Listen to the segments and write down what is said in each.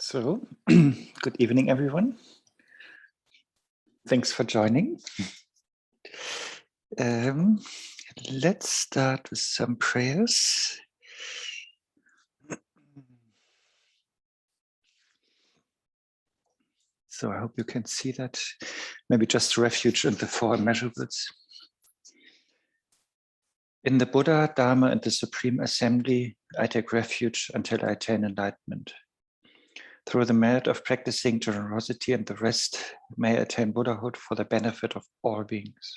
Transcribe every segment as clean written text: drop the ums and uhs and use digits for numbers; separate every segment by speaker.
Speaker 1: So, good evening, everyone. Thanks for joining. Let's start with some prayers. So I hope you can see that. Maybe just refuge in the four immeasurables. In the Buddha, Dharma, and the Supreme Assembly, I take refuge until I attain enlightenment. Through the merit of practicing generosity and the rest, may I attain Buddhahood for the benefit of all beings.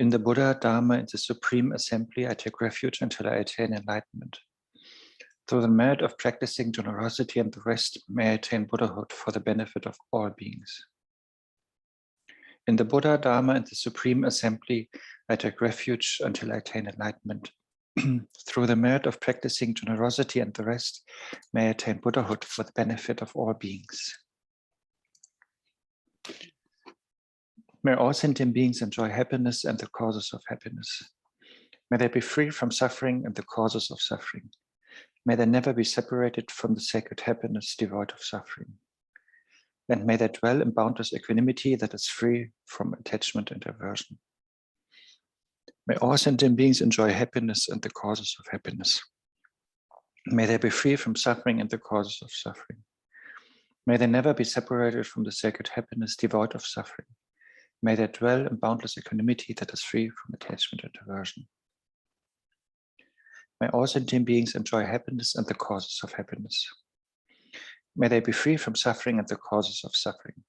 Speaker 1: In the Buddha, Dharma, and the Supreme Assembly, I take refuge until I attain enlightenment. Through the merit of practicing generosity and the rest, may I attain Buddhahood for the benefit of all beings. In the Buddha, Dharma, and the Supreme Assembly, I take refuge until I attain enlightenment. Through the merit of practicing generosity and the rest, may I attain Buddhahood for the benefit of all beings. May all sentient beings enjoy happiness and the causes of happiness. May they be free from suffering and the causes of suffering. May they never be separated from the sacred happiness devoid of suffering. And may they dwell in boundless equanimity that is free from attachment and aversion. May all sentient beings enjoy happiness and the causes of happiness. May they be free from suffering and the causes of suffering. May they never be separated from the sacred happiness devoid of suffering. May they dwell in boundless equanimity that is free from attachment and aversion. May all sentient beings enjoy happiness and the causes of happiness. May they be free from suffering and the causes of suffering.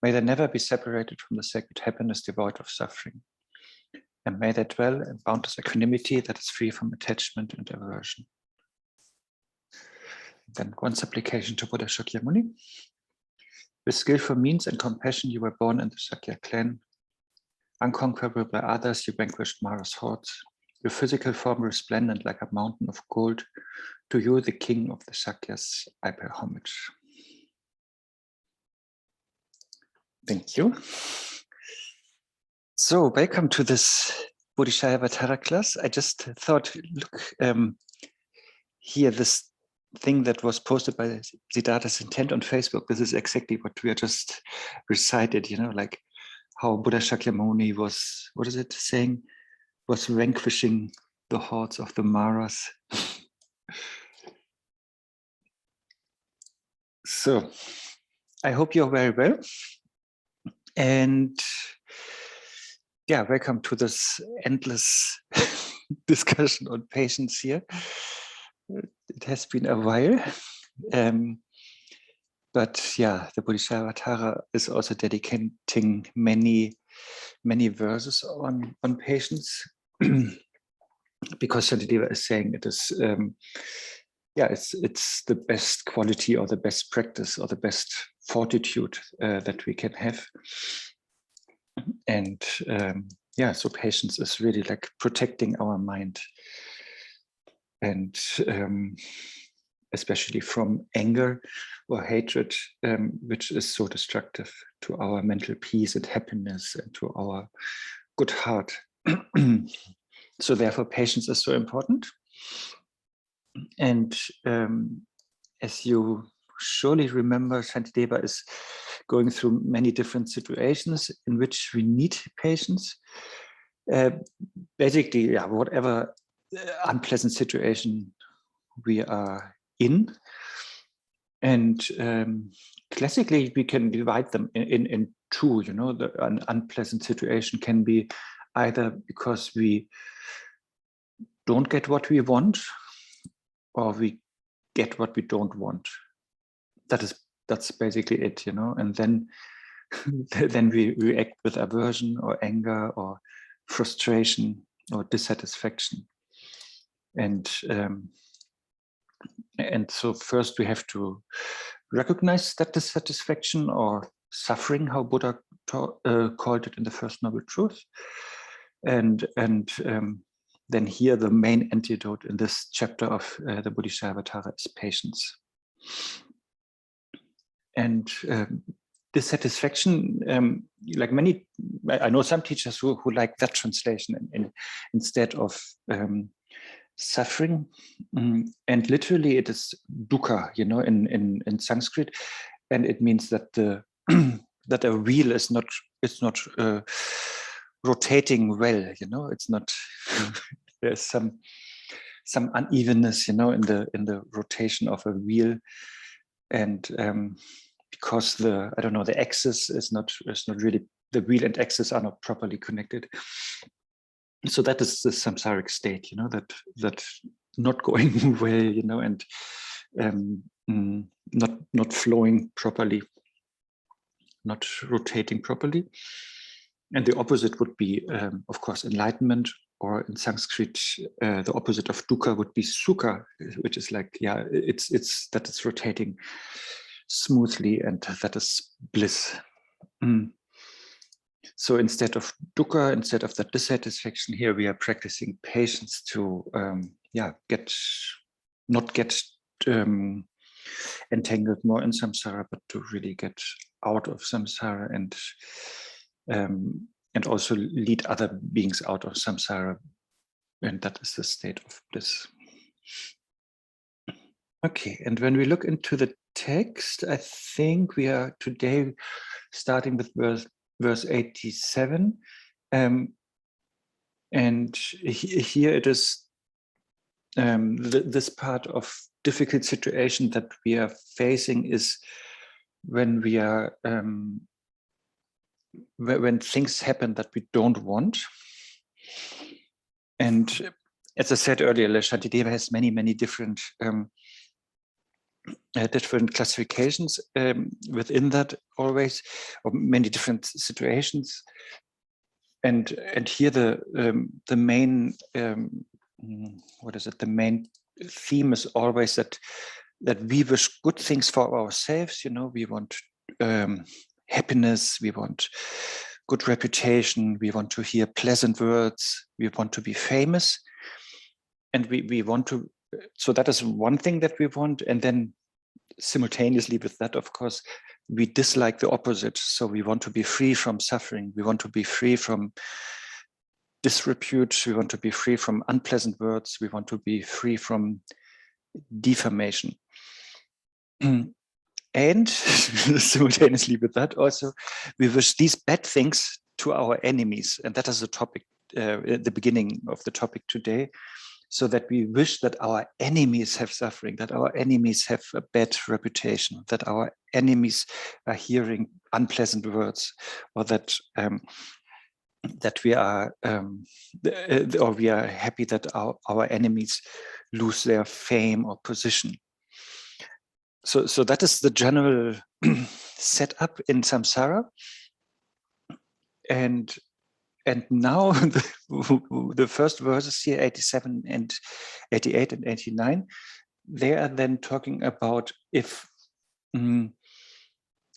Speaker 1: May they never be separated from the sacred happiness devoid of suffering. And may they dwell in boundless equanimity that is free from attachment and aversion. Then one supplication to Buddha Shakyamuni. With skillful means and compassion, you were born in the Shakya clan. Unconquerable by others, you vanquished Mara's hordes. Your physical form resplendent like a mountain of gold. To you, the king of the Shakyas, I pay homage. Thank you. So, welcome to this Bodhicharyavatar class. I just thought, look, here, this thing that was posted by Siddhartha's intent on Facebook, this is exactly what we are just recited, you know, like how Buddha Shakyamuni was, what is it saying, was vanquishing the hordes of the Maras. So, I hope you're very well. And yeah, welcome to this endless discussion on patience here. It has been a while, but yeah, the Bodhicharyavatar is also dedicating many verses on patience, because Shantideva is saying it is, it's the best quality or the best practice or the best fortitude that we can have. And so patience is really like protecting our mind, and especially from anger or hatred, which is so destructive to our mental peace and happiness and to our good heart. So therefore patience is so important. And as you surely remember, Shantideva is going through many different situations in which we need patience. Basically, yeah, whatever unpleasant situation we are in. And classically, we can divide them in two, you know, an unpleasant situation can be either because we don't get what we want, or we get what we don't want. That's basically it, you know. And then then we react with aversion or anger or frustration or dissatisfaction. And so first we have to recognize that dissatisfaction or suffering, how Buddha called it in the First Noble Truth, and then here the main antidote in this chapter of the Bodhicharyavatar is patience. And dissatisfaction, like many, I know some teachers who like that translation instead of suffering, and literally it is dukkha, in Sanskrit, and it means that the that a wheel is not rotating well, it's not there's some unevenness, in the rotation of a wheel, and because the axis is not really, the wheel and axis are not properly connected. So that is the samsaric state, that not going well, and not flowing properly, not rotating properly. And the opposite would be, of course, enlightenment, or in Sanskrit, the opposite of dukkha would be sukha, which is like, it's that it's rotating smoothly, and that is bliss. So instead of dukkha, instead of that dissatisfaction, here we are practicing patience to not get entangled more in samsara, but to really get out of samsara, and also lead other beings out of samsara, and that is the state of bliss. Okay, and when we look into the text, I think we are today starting with verse 87, and here it is this part of difficult situation that we are facing is when we are when things happen that we don't want. And as I said earlier, Shantideva has many different different classifications within that, always, or many different situations. And here the main the main theme is always that we wish good things for ourselves. We want happiness, we want good reputation, we want to hear pleasant words, we want to be famous, and we want to. So that is one thing that we want, and then simultaneously with that, of course, we dislike the opposite. So we want to be free from suffering. We want to be free from disrepute. We want to be free from unpleasant words. We want to be free from defamation. And simultaneously with that, also, we wish these bad things to our enemies. And that is the topic, at the beginning of the topic today. So that we wish that our enemies have suffering, that our enemies have a bad reputation, that our enemies are hearing unpleasant words, or that that we are or we are happy that our enemies lose their fame or position. So that is the general setup in samsara. And now the first verses here, 87 and 88 and 89, they are then talking about if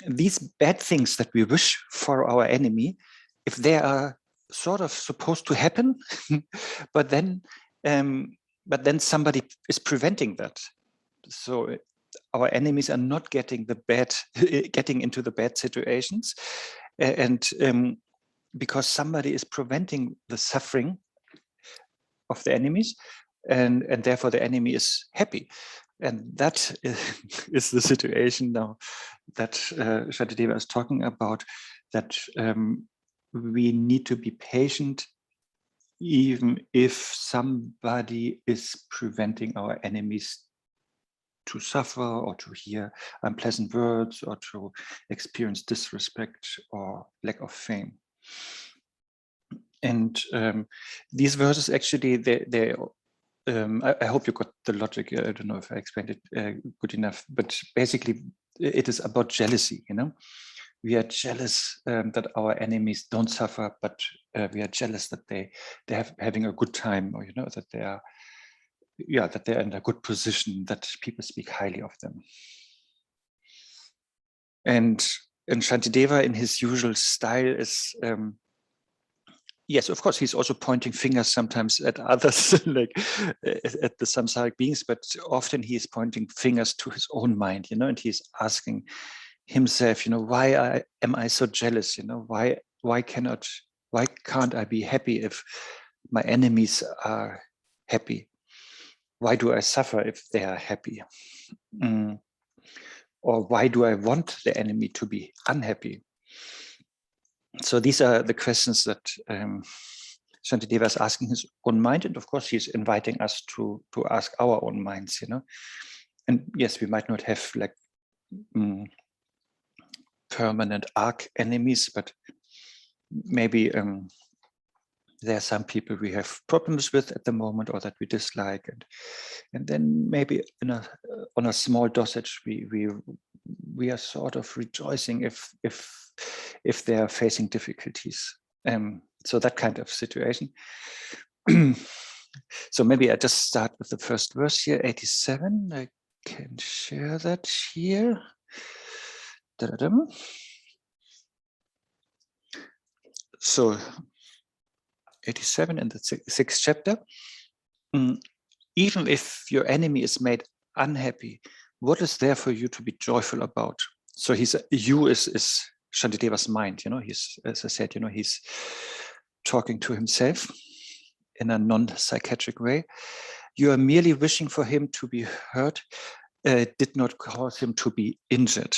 Speaker 1: these bad things that we wish for our enemy, if they are sort of supposed to happen, but then somebody is preventing that. So our enemies are not getting into the bad situations, and because somebody is preventing the suffering of the enemies, and therefore the enemy is happy. And that is the situation now that Shantideva is talking about, that we need to be patient even if somebody is preventing our enemies to suffer, or to hear unpleasant words, or to experience disrespect or lack of fame. And these verses, actually, I hope you got the logic. I don't know if I explained it good enough, but basically it is about jealousy. We are jealous that our enemies don't suffer, but we are jealous that they're having a good time, or that they are, that they're in a good position, that people speak highly of them. And Shantideva, in his usual style, is yes, of course, he's also pointing fingers sometimes at others, like at the samsaric beings, but often he is pointing fingers to his own mind, and he's asking himself, why am I so jealous? Why can't I be happy if my enemies are happy? why do I suffer if they are happy? Or why do I want the enemy to be unhappy? So these are the questions that Shantideva is asking his own mind, and of course he's inviting us to ask our own minds, And yes, we might not have like permanent arch enemies, but maybe there are some people we have problems with at the moment, or that we dislike, and then maybe on a small dosage we are sort of rejoicing if they are facing difficulties. So that kind of situation. So maybe I just start with the first verse here, 87. I can share that here. Da-da-dum. So 87 in the sixth chapter. Even if your enemy is made unhappy, what is there for you to be joyful about? So you is Shantideva's mind, he's, as I said, he's talking to himself in a non-psychiatric way. You are merely wishing for him to be hurt, did not cause him to be injured.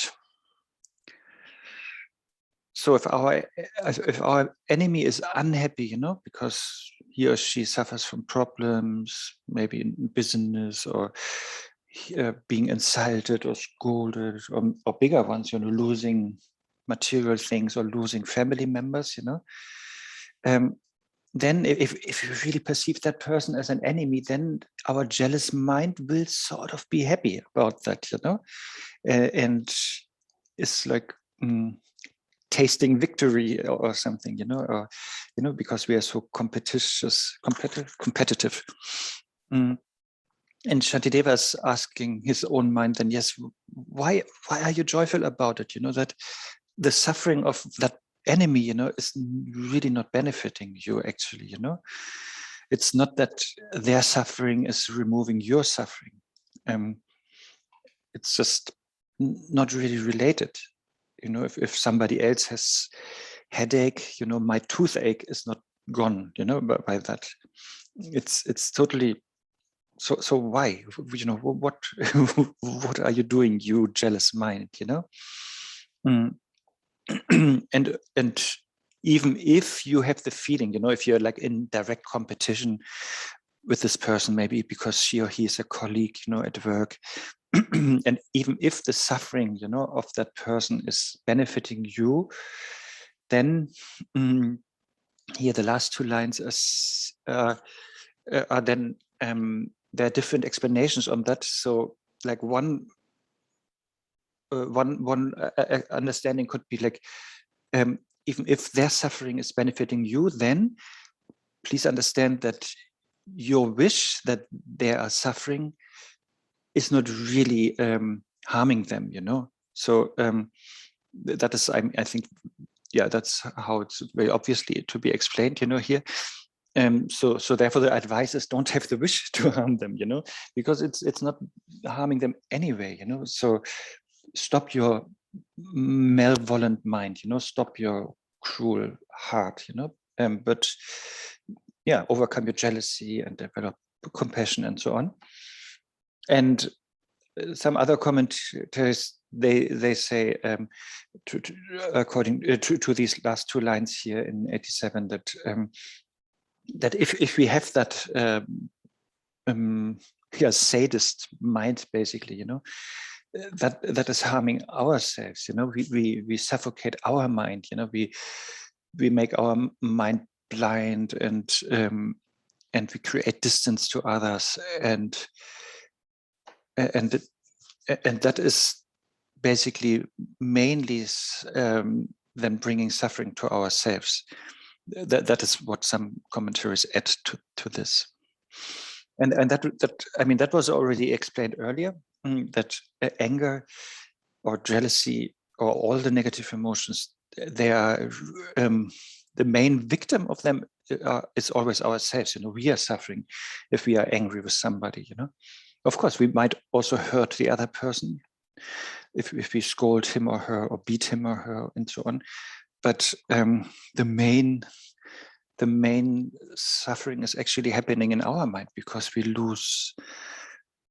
Speaker 1: So if our enemy is unhappy, because he or she suffers from problems, maybe in business, or being insulted or scolded, or bigger ones, losing material things or losing family members, then if you really perceive that person as an enemy, then our jealous mind will sort of be happy about that, and it's like tasting victory or something, or because we are so competitive. And Shantideva is asking his own mind then, yes, why are you joyful about it? That the suffering of that enemy, is really not benefiting you actually, It's not that their suffering is removing your suffering. It's just not really related. If somebody else has headache, my toothache is not gone, by that. It's totally. So why, what what are you doing, you jealous mind, and even if you have the feeling, if you're like in direct competition with this person, maybe because she or he is a colleague, at work, and even if the suffering, of that person is benefiting you, then here the last two lines are then there are different explanations on that. So like one understanding could be like, even if their suffering is benefiting you, then please understand that your wish that they are suffering is not really harming them, So that is, I think, yeah, that's how it's very obviously to be explained, here. So therefore the advice is don't have the wish to harm them, because it's not harming them anyway, So stop your malevolent mind, stop your cruel heart, but yeah, overcome your jealousy and develop compassion and so on. And some other commentaries, they say, according to these last two lines here in 87, that if we have that sadist mind, basically, that is harming ourselves. We suffocate our mind. We make our mind blind, and we create distance to others, and that is basically mainly then bringing suffering to ourselves. That is what some commentaries add to this, and that was already explained earlier. That anger or jealousy or all the negative emotions, they are the main victim of them is always ourselves. We are suffering if we are angry with somebody. Of course, we might also hurt the other person if we scold him or her or beat him or her and so on. But the main the main suffering is actually happening in our mind, because we lose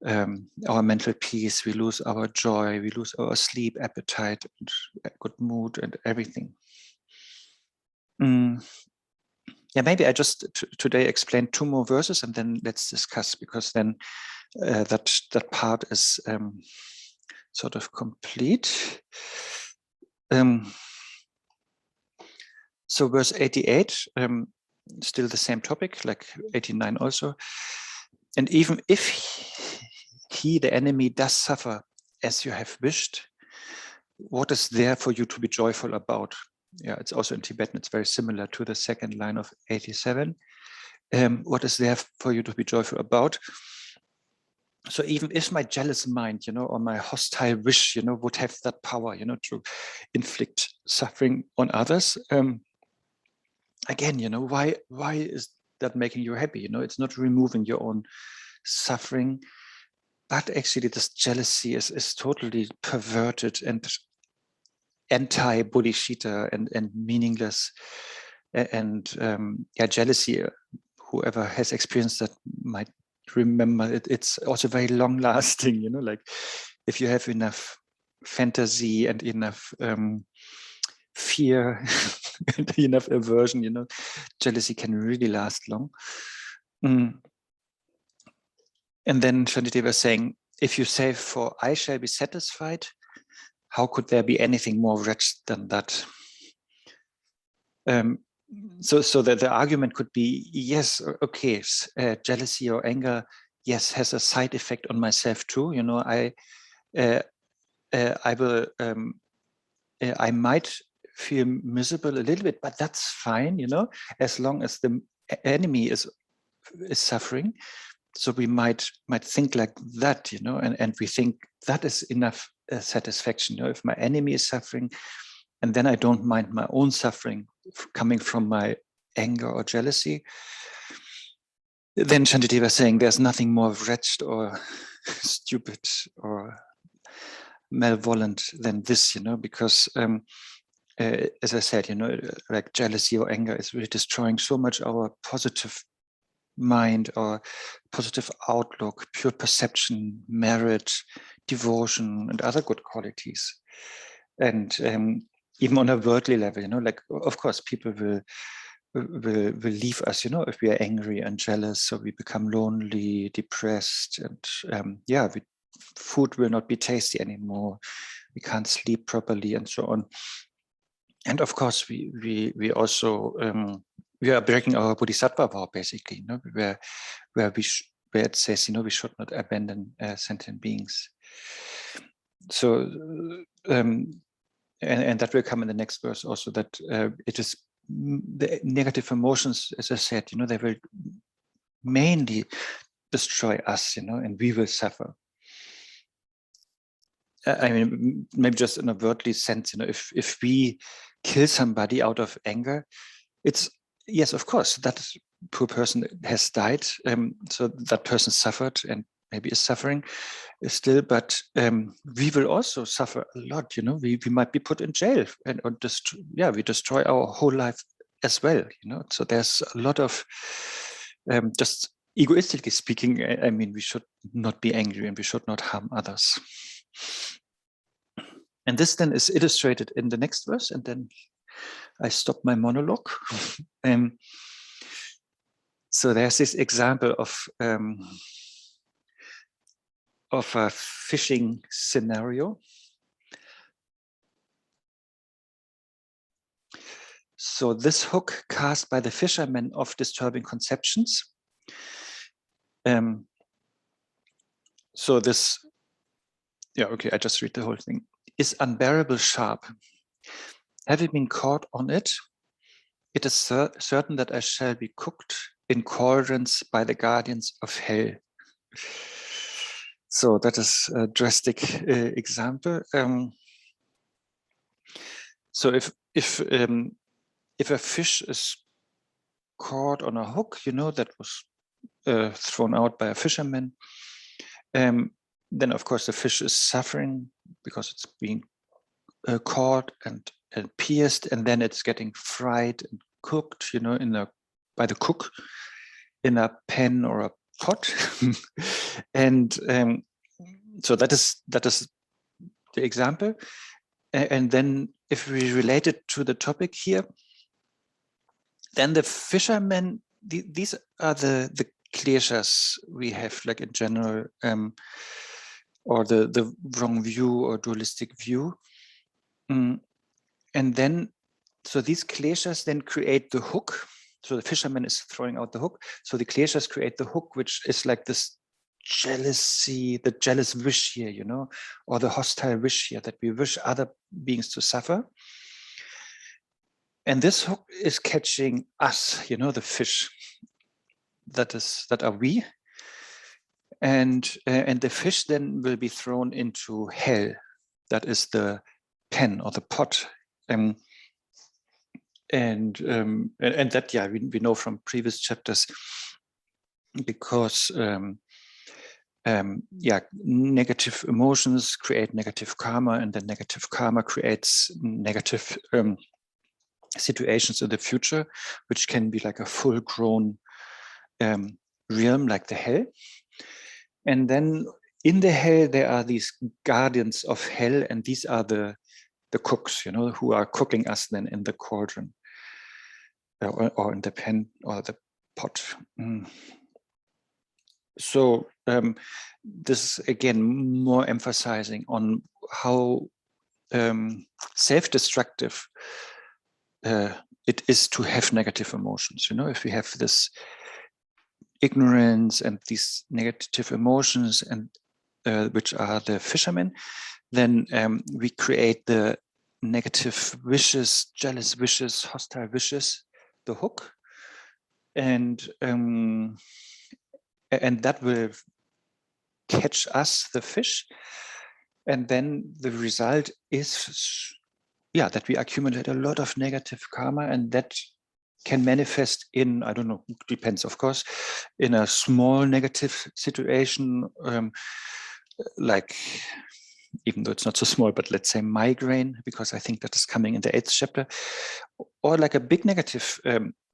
Speaker 1: our mental peace, we lose our joy, we lose our sleep, appetite, and good mood, and everything. Yeah, maybe I just today explain 2 more verses, and then let's discuss, because then that part is sort of complete. So verse 88, still the same topic, like 89 also. And even if he, the enemy, does suffer as you have wished, what is there for you to be joyful about? Yeah, it's also in Tibetan, it's very similar to the second line of 87. What is there for you to be joyful about? So even if my jealous mind, or my hostile wish, would have that power, to inflict suffering on others, again, why is that making you happy? It's not removing your own suffering, but actually this jealousy is totally perverted and anti-bodhichitta and meaningless. And jealousy, whoever has experienced that might remember it. It's also very long lasting, like if you have enough fantasy and enough fear and enough aversion, jealousy can really last long. And then Shantideva was saying, if you say, for I shall be satisfied, how could there be anything more wretched than that? So that the argument could be, yes, okay, jealousy or anger, yes, has a side effect on myself too. I might feel miserable a little bit, but that's fine, as long as the enemy is suffering. So we might think like that, and we think that is enough satisfaction. If my enemy is suffering, and then I don't mind my own suffering coming from my anger or jealousy, then Shantideva is saying there's nothing more wretched or stupid or malevolent than this, because as I said, like jealousy or anger is really destroying so much our positive mind or positive outlook, pure perception, merit, devotion, and other good qualities. And even on a worldly level, like of course people will leave us, if we are angry and jealous, so we become lonely, depressed, and food will not be tasty anymore. We can't sleep properly, and so on. And of course, we also we are breaking our Bodhisattva vow, basically, where it says, we should not abandon sentient beings. So, and that will come in the next verse also, that it is the negative emotions, as I said, they will mainly destroy us, and we will suffer. I mean, maybe just in a worldly sense, if we kill somebody out of anger, it's, yes, of course, that poor person has died. So that person suffered and maybe is suffering still, but we will also suffer a lot. We might be put in jail, and we destroy our whole life as well. So there's a lot of just egoistically speaking. I mean, we should not be angry and we should not harm others. And this then is illustrated in the next verse, and then I stop my monologue. So there's this example of a fishing scenario. So this hook cast by the fishermen of disturbing conceptions. So this, I just read the whole thing. Is unbearable sharp. Having been caught on it, it is certain that I shall be cooked in cauldrons by the guardians of hell. So that is a drastic example. So if a fish is caught on a hook, that was thrown out by a fisherman, then of course the fish is suffering because it's being caught and pierced, and then it's getting fried and cooked, in a by the cook in a pan or a pot. And so that is the example. And then if we relate it to the topic here, then the fishermen, these are the kleshas we have, like in general, or the wrong view or dualistic view. And then, so these kleshas then create the hook. So the fisherman is throwing out the hook. So the kleshas create the hook, which is like this jealousy, the jealous wish here, you know, or the hostile wish here, that we wish other beings to suffer. And this hook is catching us, you know, the fish that are we. And the fish then will be thrown into hell. That is the pen or the pot. And that, yeah, we know from previous chapters, because yeah, negative emotions create negative karma, and then negative karma creates negative situations in the future, which can be like a full-grown realm like the hell. And then in the hell there are these guardians of hell, and these are the cooks, you know, who are cooking us then in the cauldron, or in the pan or the pot. So this is again more emphasizing on how self-destructive it is to have negative emotions. You know, if we have this ignorance and these negative emotions, and which are the fishermen, then we create the negative wishes, jealous wishes, hostile wishes, the hook, and that will catch us, the fish, and then the result is, yeah, that we accumulate a lot of negative karma, and that can manifest in, I don't know, depends of course, in a small negative situation, like, even though it's not so small, but let's say migraine, because I think that is coming in the 8th chapter, or like a big negative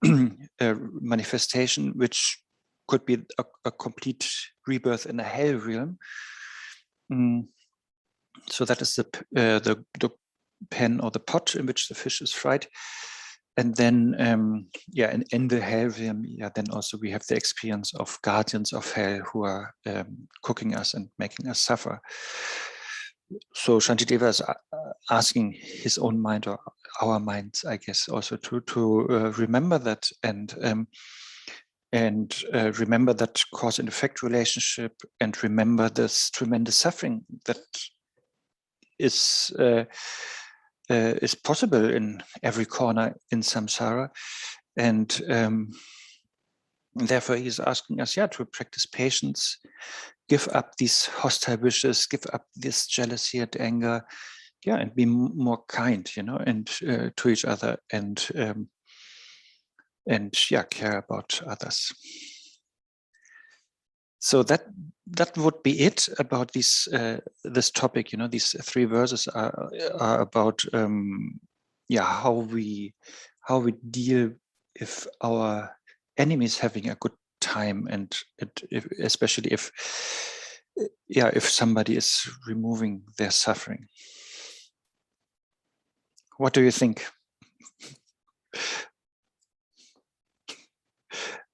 Speaker 1: manifestation, which could be a complete rebirth in a hell realm. So that is the pan or the pot in which the fish is fried. And then, yeah, in the hell realm, yeah, then also we have the experience of guardians of hell who are cooking us and making us suffer. So Shantideva is asking his own mind, or our minds, I guess, also to remember that, and remember that cause and effect relationship, and remember this tremendous suffering that is possible in every corner in samsara, and therefore he's asking us, yeah, to practice patience, give up these hostile wishes, give up this jealousy and anger, yeah, and be more kind, you know, and to each other, and yeah, care about others. So that would be it about this topic. You know, these 3 verses are about yeah, how we deal if our enemy is having a good time, and especially if somebody is removing their suffering. What do you think?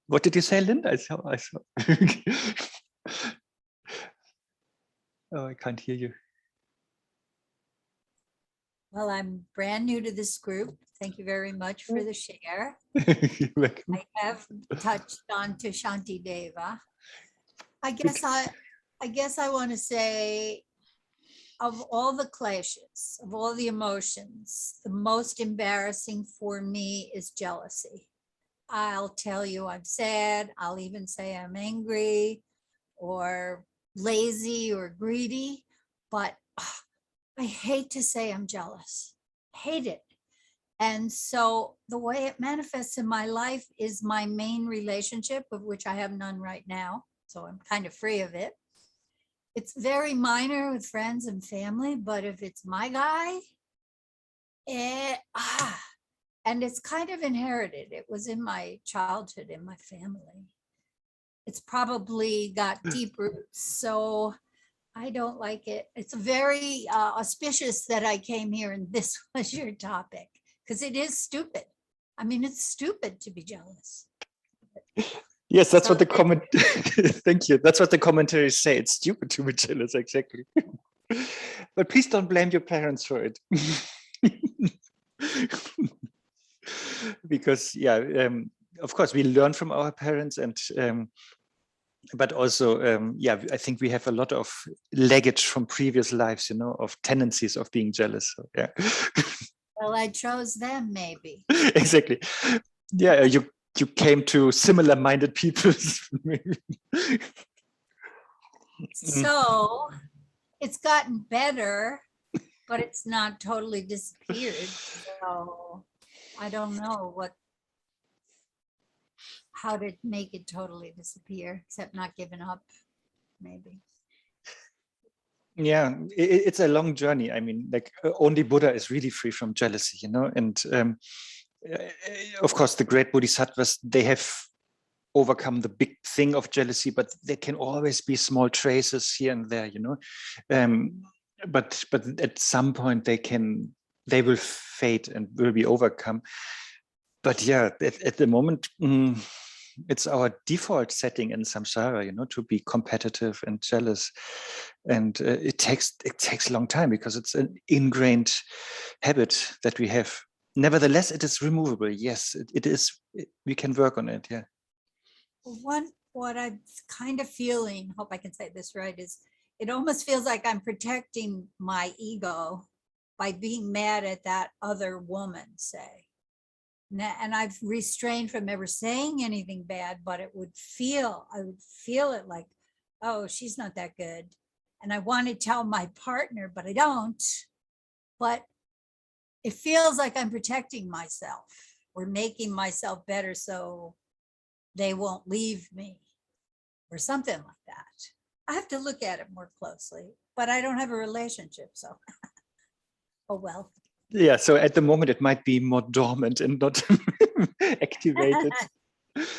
Speaker 1: What did you say, Linda? I saw. Oh, I can't hear you.
Speaker 2: Well, I'm brand new to this group. Thank you very much for the share. I have touched on to Shantideva. I guess I want to say, of all the clashes, of all the emotions, the most embarrassing for me is jealousy. I'll tell you I'm sad. I'll even say I'm angry or lazy or greedy, but I hate to say I'm jealous. I hate it. And so the way it manifests in my life is my main relationship, of which I have none right now. So I'm kind of free of it. It's very minor with friends and family, but if it's my guy, and it's kind of inherited. It was in my childhood, in my family. It's probably got deep roots, so I don't like it. It's very auspicious that I came here and this was your topic, because it is stupid. I mean, it's stupid to be jealous.
Speaker 1: Yes, that's what the comment. Thank you. That's what the commentaries say. It's stupid to be jealous, exactly. But please don't blame your parents for it. Because, yeah, of course, we learn from our parents, and but also, yeah, I think we have a lot of luggage from previous lives, of tendencies of being jealous. So, yeah.
Speaker 2: Well, I chose them, maybe.
Speaker 1: Exactly. Yeah, you came to similar-minded people.
Speaker 2: So it's gotten better, but it's not totally disappeared. So I don't know how to make it totally disappear, except not giving up, maybe.
Speaker 1: Yeah, it's a long journey. I mean, like only Buddha is really free from jealousy, and of course, the great bodhisattvas, they have overcome the big thing of jealousy, but there can always be small traces here and there, but at some point they will fade and will be overcome. But yeah, at the moment, it's our default setting in samsara, to be competitive and jealous, and it takes a long time because it's an ingrained habit that we have. Nevertheless, it is removable. Yes, it is. We can work on it. Yeah.
Speaker 2: What I'm kind of feeling, hope I can say this right, is it almost feels like I'm protecting my ego by being mad at that other woman, say. And I've restrained from ever saying anything bad, but I would feel it like, oh, she's not that good. And I want to tell my partner, but I don't. But it feels like I'm protecting myself or making myself better so they won't leave me or something like that. I have to look at it more closely, but I don't have a relationship, so oh well.
Speaker 1: Yeah, so at the moment it might be more dormant and not activated.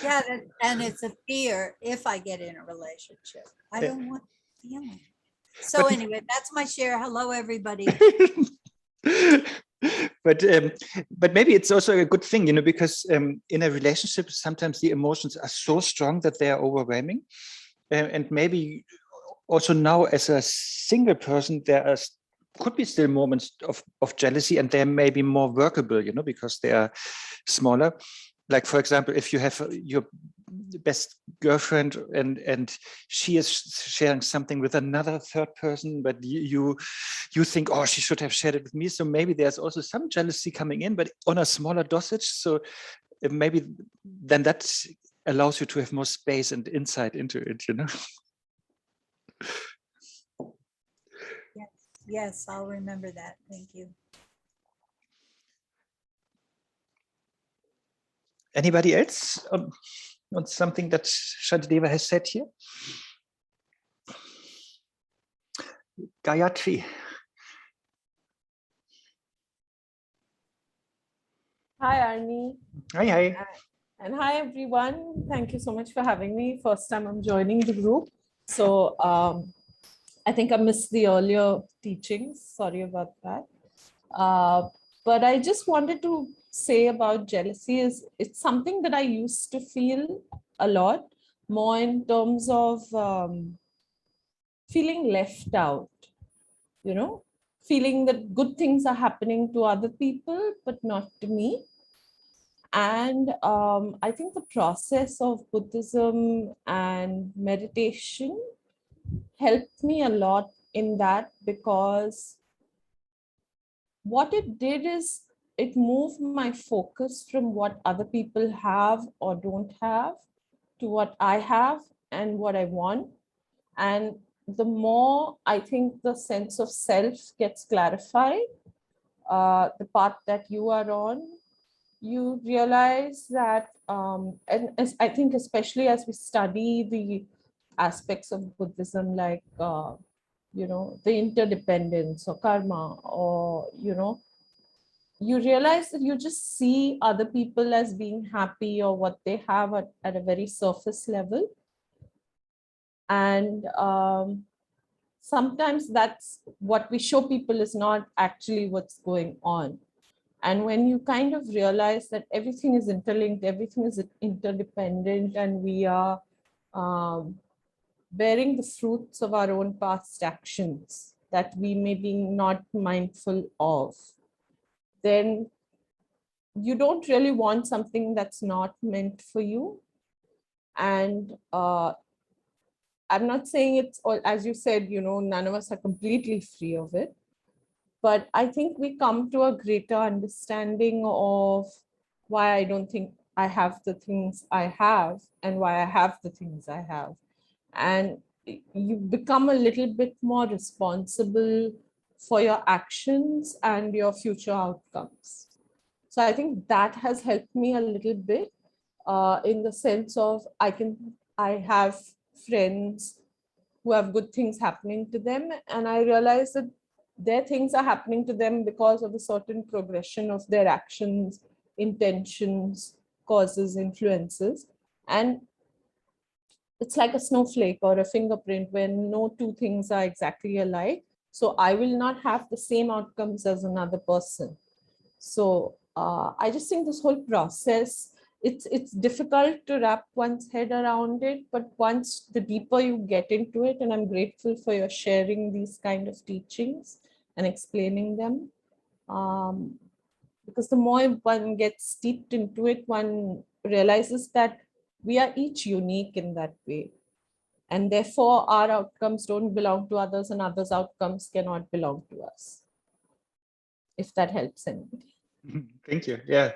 Speaker 2: Yeah, and it's a fear if I get in a relationship. I don't want feeling. So anyway, that's my share. Hello, everybody.
Speaker 1: But maybe it's also a good thing, because in a relationship, sometimes the emotions are so strong that they are overwhelming. And maybe also now as a single person, could be still moments of jealousy, and they're maybe more workable, because they are smaller. Like, for example, if you have your best girlfriend and she is sharing something with another third person, but you think, oh, she should have shared it with me. So maybe there's also some jealousy coming in, but on a smaller dosage. So maybe then that allows you to have more space and insight into it,
Speaker 2: Yes, I'll remember that. Thank you.
Speaker 1: Anybody else on something that Shantideva has said here? Gayatri.
Speaker 3: Hi, Arne.
Speaker 1: Hi.
Speaker 3: And hi, everyone. Thank you so much for having me. First time I'm joining the group. So I think I missed the earlier teachings. Sorry about that. But I just wanted to say about jealousy is it's something that I used to feel a lot, more in terms of feeling left out, feeling that good things are happening to other people, but not to me. And I think the process of Buddhism and meditation helped me a lot in that, because what it did is it moved my focus from what other people have or don't have to what I have and what I want. And the more I think the sense of self gets clarified, the path that you are on, you realize that, and as I think especially as we study the aspects of Buddhism, like, the interdependence or karma, or, you realize that you just see other people as being happy or what they have at a very surface level. And sometimes that's what we show people is not actually what's going on. And when you kind of realize that everything is interlinked, everything is interdependent, and we are bearing the fruits of our own past actions that we may be not mindful of, then you don't really want something that's not meant for you. And I'm not saying it's, or as you said, none of us are completely free of it. But I think we come to a greater understanding of why I don't think I have the things I have and why I have the things I have. And you become a little bit more responsible for your actions and your future outcomes. So I think that has helped me a little bit in the sense of I have friends who have good things happening to them, and I realize that their things are happening to them because of a certain progression of their actions, intentions, causes, influences. And it's like a snowflake or a fingerprint where no two things are exactly alike. So I will not have the same outcomes as another person. So I just think this whole process, it's difficult to wrap one's head around it, but once the deeper you get into it, and I'm grateful for your sharing these kind of teachings and explaining them, because the more one gets steeped into it, one realizes that we are each unique in that way. And therefore, our outcomes don't belong to others and others' outcomes cannot belong to us. If that helps anybody.
Speaker 1: Thank you. Yeah.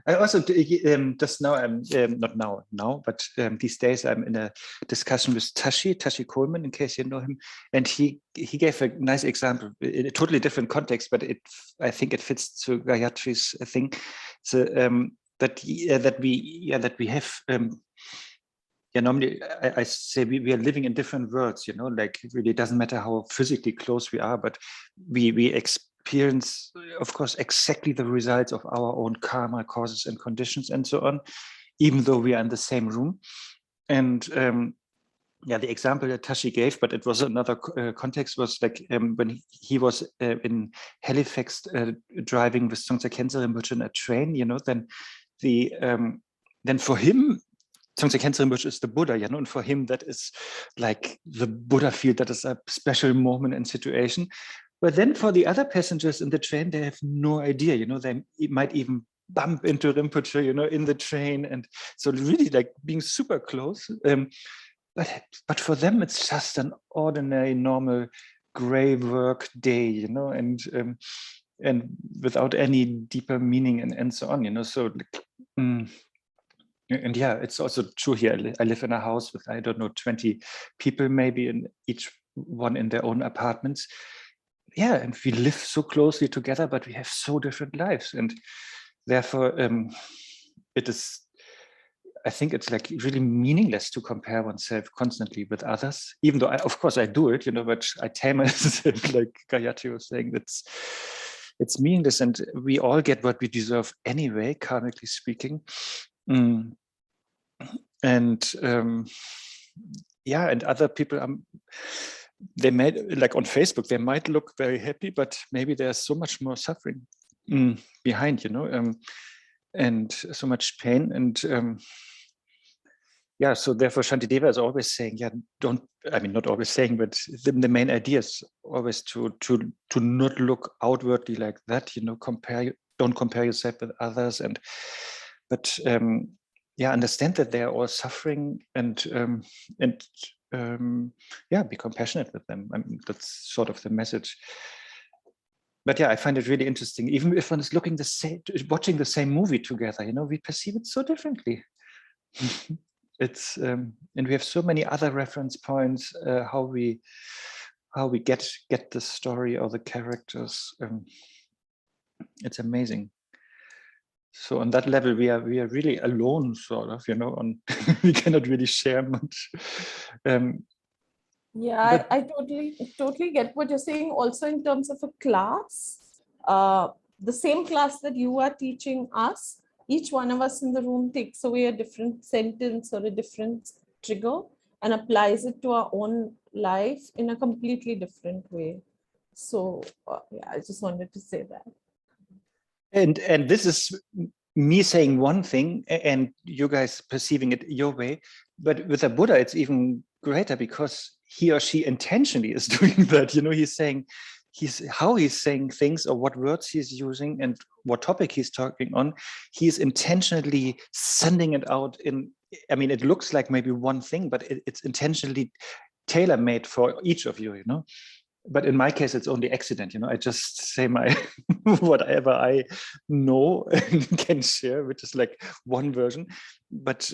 Speaker 1: I also just now I'm not now, but these days I'm in a discussion with Tashi Coleman, in case you know him, and he gave a nice example in a totally different context, but I think it fits to Gayatri's thing. So that we have. Normally I say we are living in different worlds. Like it really doesn't matter how physically close we are, but we experience, of course, exactly the results of our own karma, causes and conditions and so on, even though we are in the same room. And the example that Tashi gave, but it was another context, was like when he was in Halifax driving with Tsongtse Khyentse Rinpoche in a train, then for him, Tsongtse Khyentse Rinpoche is the Buddha, and for him that is like the Buddha field, that is a special moment and situation. But then for the other passengers in the train, they have no idea, they might even bump into Rinpoche, in the train. And so really like being super close. But for them, it's just an ordinary, normal gray work day, and without any deeper meaning and so on, so and yeah, it's also true here. I live in a house with, I don't know, 20 people, maybe, in each one in their own apartments. Yeah, and we live so closely together, but we have so different lives. And therefore, I think it's like really meaningless to compare oneself constantly with others, even though of course I do it, but I tame it, like Gayatri was saying, it's meaningless, and we all get what we deserve anyway, karmically speaking. And and other people, they might, like on Facebook, they might look very happy, but maybe there's so much more suffering behind, and so much pain. And so therefore Shantideva is always saying, not always saying, but the main idea is always to not look outwardly like that, don't compare yourself with others, but understand that they are all suffering, and be compassionate with them. That's sort of the message. But I find it really interesting. Even if one is watching the same movie together, we perceive it so differently. It's and we have so many other reference points, how we get the story or the characters. It's amazing. So on that level, we are really alone, sort of, we cannot really share much.
Speaker 3: I totally get what you're saying. Also, in terms of a class, the same class that you are teaching us, each one of us in the room takes away a different sentence or a different trigger and applies it to our own life in a completely different way. So yeah, I just wanted to say that.
Speaker 1: And this is me saying one thing and you guys perceiving it your way, but with a Buddha it's even greater because he or she intentionally is doing that. You know, he's saying how he's saying things or what words he's using and what topic he's talking on. He's intentionally sending it out in, I mean, it looks like maybe one thing, but it's intentionally tailor-made for each of you, you know. But in my case, it's only accident, you know. I just say my whatever I know and can share, which is like one version. But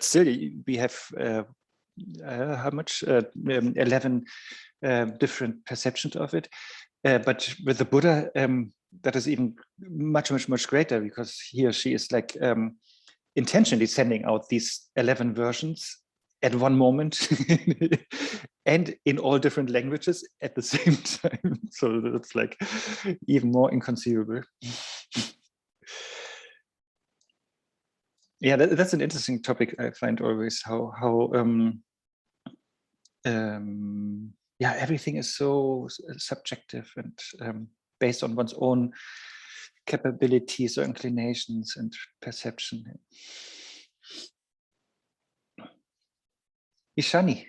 Speaker 1: still, we have how much 11 different perceptions of it. But with the Buddha, that is even much greater because he or she is like intentionally sending out these 11 versions at one moment and in all different languages at the same time. So it's like even more inconceivable. Yeah, that's an interesting topic. I find always how yeah, everything is so subjective and based on one's own capabilities or inclinations and perception. Ishani.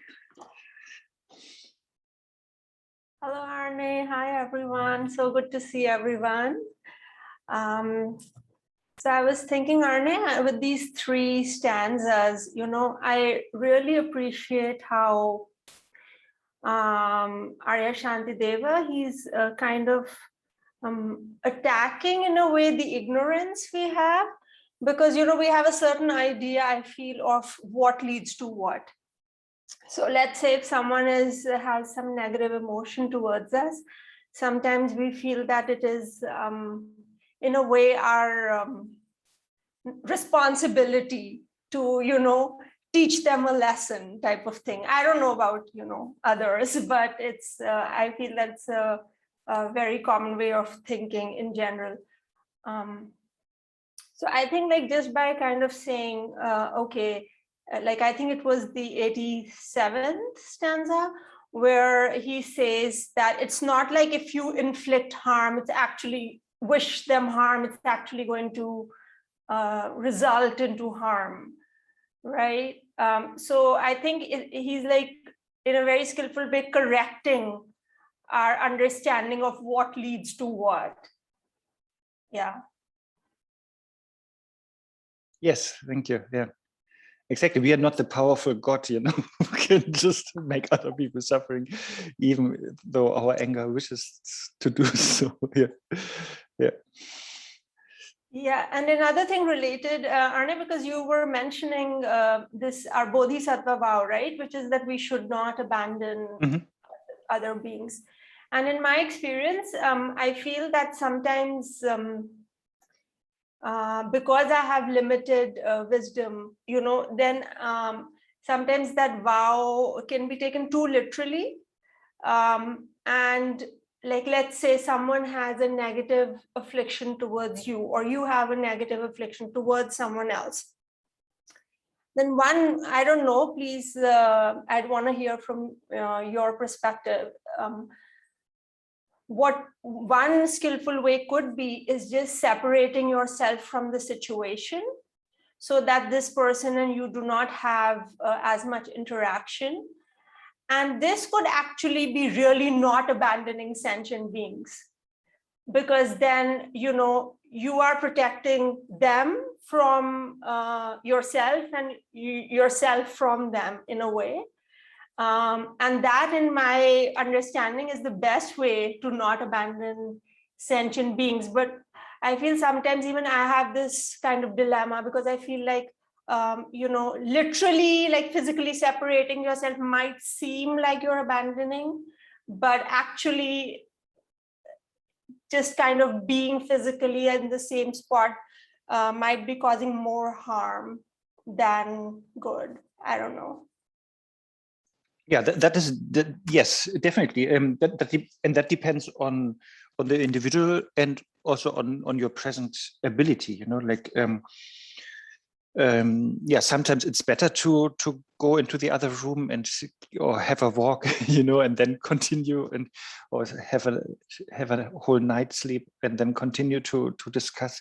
Speaker 4: Hello, Arne. Hi, everyone. So good to see everyone. So I was thinking, Arne, with these 3 stanzas, you know, I really appreciate how Arya Shantideva, he's kind of attacking in a way the ignorance we have, because, you know, we have a certain idea, I feel, of what leads to what. So let's say if someone has some negative emotion towards us, sometimes we feel that it is in a way our responsibility to, you know, teach them a lesson type of thing. I don't know about, you know, others, but it's I feel that's a very common way of thinking in general. So I think like just by kind of saying, okay, like I think it was the 87th stanza where he says that it's not like if you inflict harm, it's actually wish them harm, it's actually going to result into harm, right? So I think he's like in a very skillful way correcting our understanding of what leads to what. Yeah.
Speaker 1: Yes, thank you. Yeah, exactly. We are not the powerful God, you know, who can just make other people suffering, even though our anger wishes to do so. Yeah, yeah.
Speaker 4: Yeah, and another thing related, Arne, because you were mentioning this, our Bodhisattva vow, right? Which is that we should not abandon other beings. And in my experience, I feel that sometimes because I have limited wisdom, you know, then sometimes that vow can be taken too literally. And like, let's say someone has a negative affliction towards you, or you have a negative affliction towards someone else. Then one, I don't know, please, I'd want to hear from your perspective. What one skillful way could be is just separating yourself from the situation so that this person and you do not have as much interaction. And this could actually be really not abandoning sentient beings, because then, you know, you are protecting them from yourself and yourself from them in a way. And that, in my understanding, is the best way to not abandon sentient beings. But I feel sometimes even I have this kind of dilemma, because I feel like, you know, literally like physically separating yourself might seem like you're abandoning, but actually just kind of being physically in the same spot might be causing more harm than good. I don't know.
Speaker 1: Yeah, that is yes, definitely. And that depends on on the individual and also on your present ability, you know, like yeah, sometimes it's better to go into the other room and or have a walk, you know, and then continue, and or have a whole night's sleep and then continue to discuss.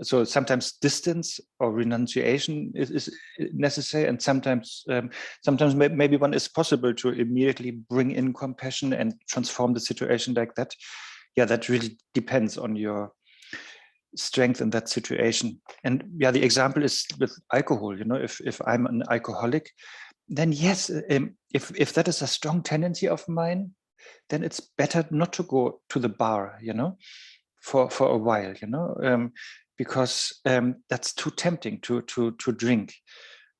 Speaker 1: So sometimes distance or renunciation is necessary, and sometimes maybe one is possible to immediately bring in compassion and transform the situation like that. Yeah, that really depends on your strength in that situation. And yeah, the example is with alcohol. You know, if I'm an alcoholic, then yes, if that is a strong tendency of mine, then it's better not to go to the bar, you know, for a while, you know, because that's too tempting to drink.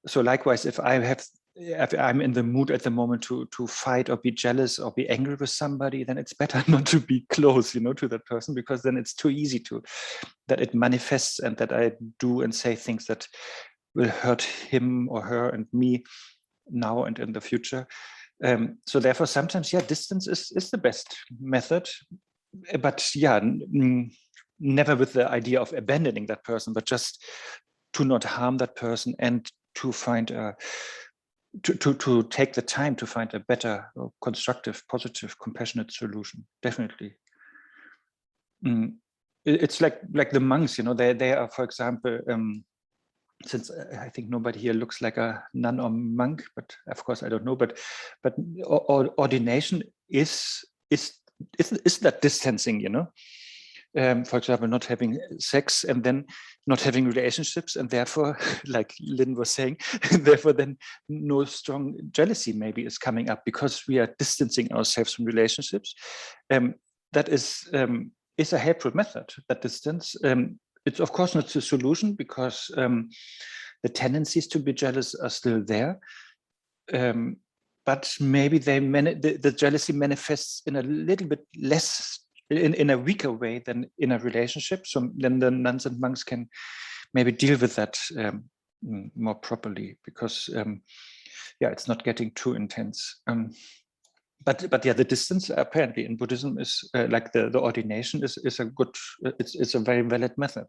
Speaker 1: So likewise, if I'm in the mood at the moment to fight or be jealous or be angry with somebody, then it's better not to be close, you know, to that person, because then it's too easy that it manifests and that I do and say things that will hurt him or her and me now and in the future. So therefore, sometimes, yeah, distance is the best method, but yeah, never with the idea of abandoning that person, but just to not harm that person and to find to take the time to find a better, constructive, positive, compassionate solution. Definitely. It's like the monks, you know, they are, for example, since I think nobody here looks like a nun or monk, but of course I don't know, but ordination is that distancing, you know. For example, not having sex and then not having relationships, and therefore, like Lynn was saying, therefore then no strong jealousy maybe is coming up because we are distancing ourselves from relationships. That is a helpful method, that distance. It's of course not the solution, because the tendencies to be jealous are still there. But maybe the jealousy manifests in a little bit less, in a weaker way than in a relationship. So then the nuns and monks can maybe deal with that more properly, because yeah, it's not getting too intense. But yeah, the distance apparently in Buddhism is like the ordination is a good, it's a very valid method.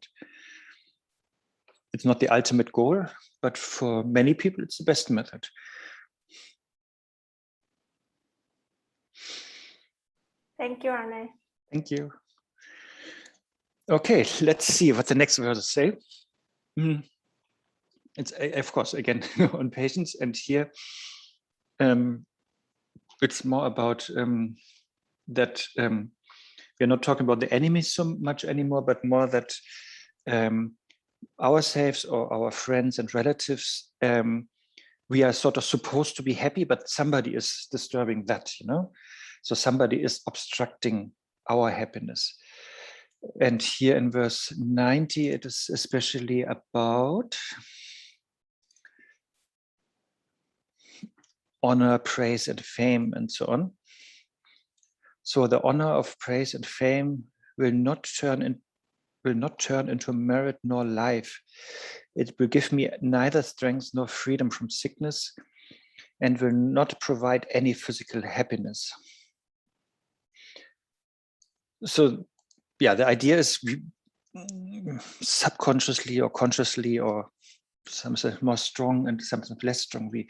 Speaker 1: It's not the ultimate goal, but for many people, it's the best method.
Speaker 4: Thank you, Arne.
Speaker 1: Thank you. Okay, let's see what the next verses say. It's of course again on patience, and here it's more about that we're not talking about the enemy so much anymore, but more that ourselves or our friends and relatives, we are sort of supposed to be happy, but somebody is disturbing that, you know. So somebody is obstructing our happiness. And here in verse 90, it is especially about honor, praise, and fame, and so on. So the honor of praise and fame will not turn into merit nor life. It will give me neither strength nor freedom from sickness, and will not provide any physical happiness. So yeah, the idea is subconsciously or consciously, or something more strong and something less strong, we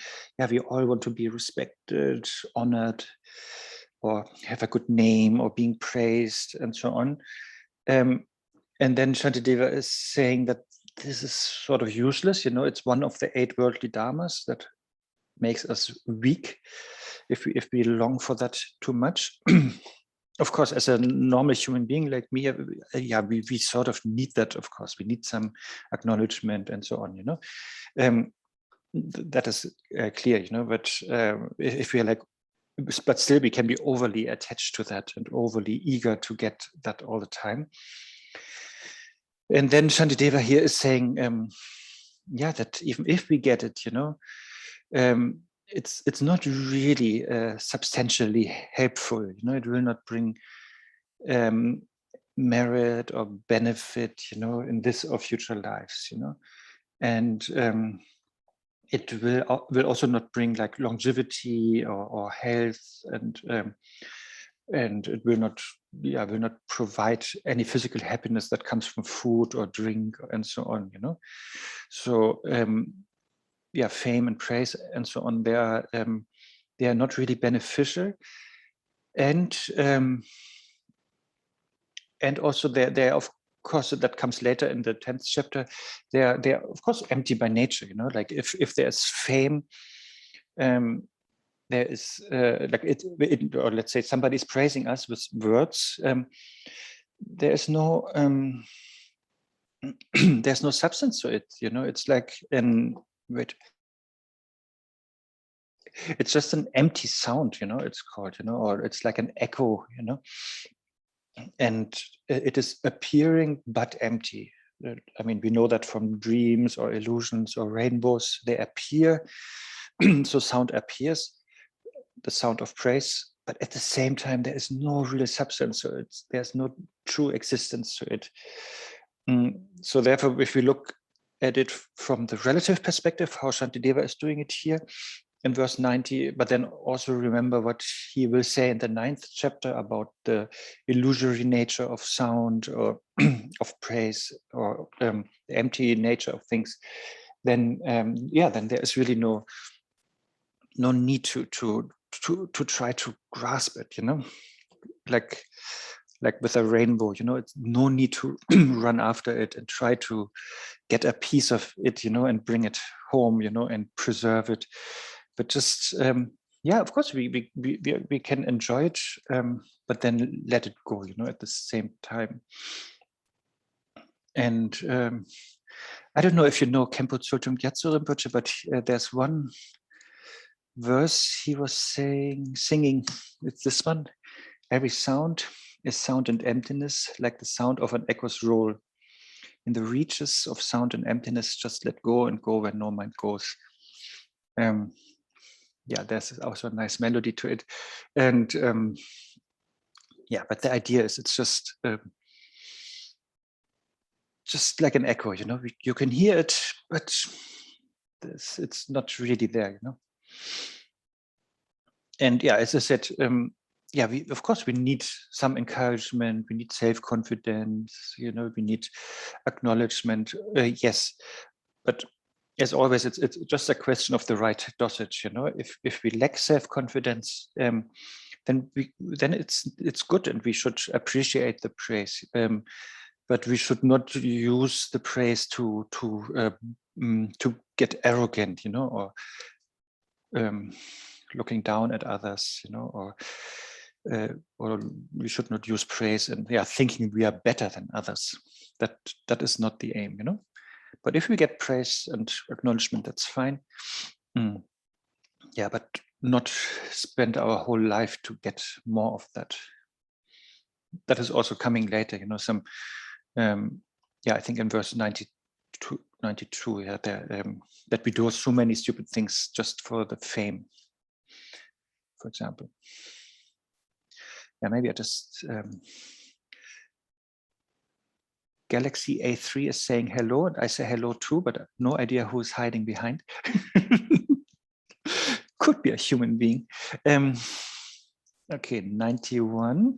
Speaker 1: all want to be respected, honored, or have a good name, or being praised, and so on. And then Shantideva is saying that this is sort of useless. You know, it's one of the 8 worldly dharmas that makes us weak if we long for that too much. Of course, as a normal human being like me, yeah, we sort of need that. Of course, we need some acknowledgement and so on. You know, that is clear. You know, but if we are like, but still we can be overly attached to that and overly eager to get that all the time. And then Shantideva here is saying, yeah, that even if we get it, you know, it's not really substantially helpful. You know, it will not bring merit or benefit, you know, in this or future lives, you know, and it will also not bring like longevity or health, and and it will not provide any physical happiness that comes from food or drink and so on, you know. So fame and praise and so on, they are not really beneficial, and also they are, of course, that comes later in the 10th chapter, they are of course empty by nature, you know. Like if there's fame, there is like it, or let's say somebody is praising us with words, there is no there's no substance to it, you know. It's like it's just an empty sound, you know, it's called, you know, or it's like an echo, you know, and it is appearing but empty. I mean, we know that from dreams or illusions or rainbows, they appear. So sound appears, the sound of praise, but at the same time, there is no real substance. So there's no true existence to it. So therefore, if we look at it from the relative perspective, how Shantideva is doing it here in verse 90, but then also remember what he will say in the 9th chapter about the illusory nature of sound or of praise, or the empty nature of things, then then there is really no need to try to grasp it, you know, like with a rainbow, you know. It's no need to run after it and try to get a piece of it, you know, and bring it home, you know, and preserve it. But just of course we can enjoy it, but then let it go, you know, at the same time. And I don't know if you know Khenpo Tsultrim Gyatso Rinpoche, but there's one verse he was singing. It's this one: every sound is sound and emptiness, like the sound of an echo's roll. In the reaches of sound and emptiness, just let go and go where no mind goes. There's also a nice melody to it. And but the idea is it's just like an echo, you know. You can hear it, but it's not really there, you know. And as I said, we of course we need some encouragement, we need self-confidence, you know, we need acknowledgement, yes, but as always, it's just a question of the right dosage, you know. If we lack self-confidence, then it's good, and we should appreciate the praise, but we should not use the praise to get arrogant, you know, or looking down at others, you know, or we should not use praise and thinking we are better than others. That is not the aim, you know. But if we get praise and acknowledgement, that's fine. But not spend our whole life to get more of that. That is also coming later, you know. Some, I think in verse 92, that we do so many stupid things just for the fame, for example. Maybe I just. Galaxy A3 is saying hello, and I say hello too, but no idea who's hiding behind. Could be a human being. Okay, 91.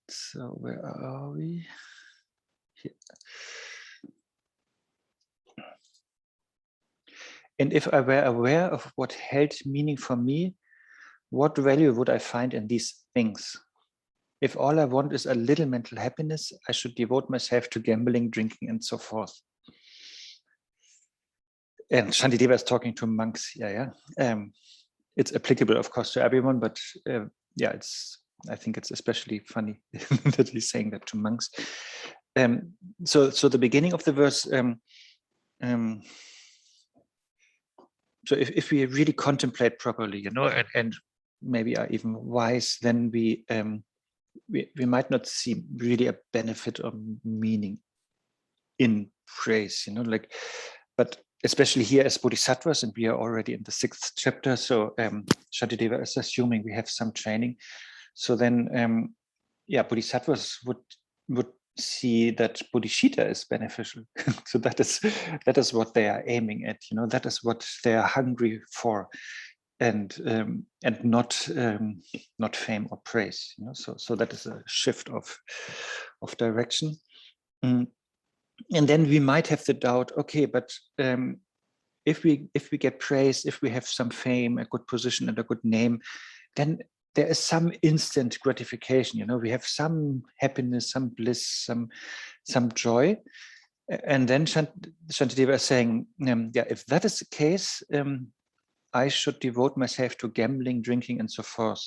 Speaker 1: So where are we? Here. And if I were aware of what held meaning for me, what value would I find in these things? If all I want is a little mental happiness, I should devote myself to gambling, drinking, and so forth. And Shantideva is talking to monks. It's applicable, of course, to everyone, but I think it's especially funny that he's saying that to monks. So the beginning of the verse. So if we really contemplate properly, you know, and maybe are even wise, then we might not see really a benefit or meaning in praise, you know, like, but especially here as bodhisattvas, and we are already in the 6th chapter. So Shantideva is assuming we have some training. So then, bodhisattvas would see that bodhicitta is beneficial. So that is what they are aiming at, you know, that is what they are hungry for. not fame or praise. So that is a shift of direction. And then we might have the doubt, okay, but if we get praise, if we have some fame, a good position and a good name, then there is some instant gratification. We have some happiness, some bliss, some joy. And then Shantideva is saying, if that is the case, I should devote myself to gambling, drinking, and so forth.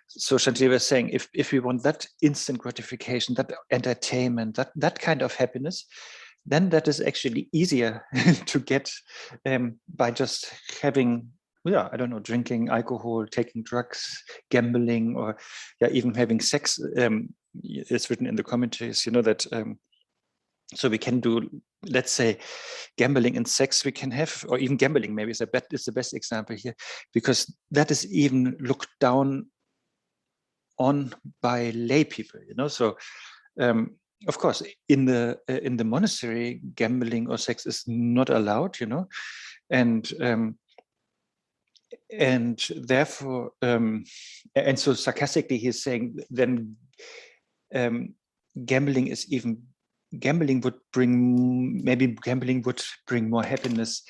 Speaker 1: So Shantideva is saying, if we want that instant gratification, that entertainment, that kind of happiness, then that is actually easier to get by just having, I don't know, drinking alcohol, taking drugs, gambling, or even having sex. It's written in the commentaries, that so we can do, let's say, gambling and sex we can have, or even gambling maybe is the best example here, because that is even looked down on by lay people, So of course, in the monastery, gambling or sex is not allowed, and therefore, and so sarcastically, he's saying then gambling would bring more happiness,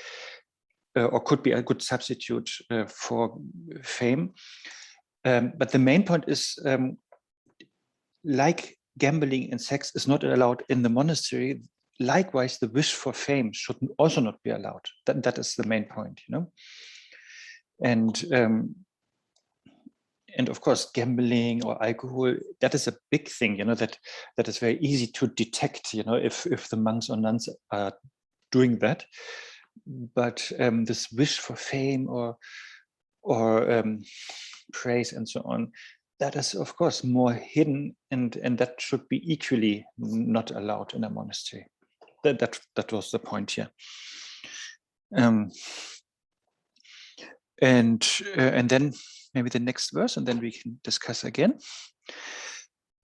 Speaker 1: or could be a good substitute for fame. But the main point is, like gambling and sex is not allowed in the monastery, likewise, the wish for fame should also not be allowed. That is the main point, And of course, gambling or alcohol, that is a big thing, that is very easy to detect, if the monks or nuns are doing that. But this wish for fame or praise and so on, that is, of course, more hidden, and that should be equally not allowed in a monastery. That was the point here. And then maybe the next verse, and then we can discuss again.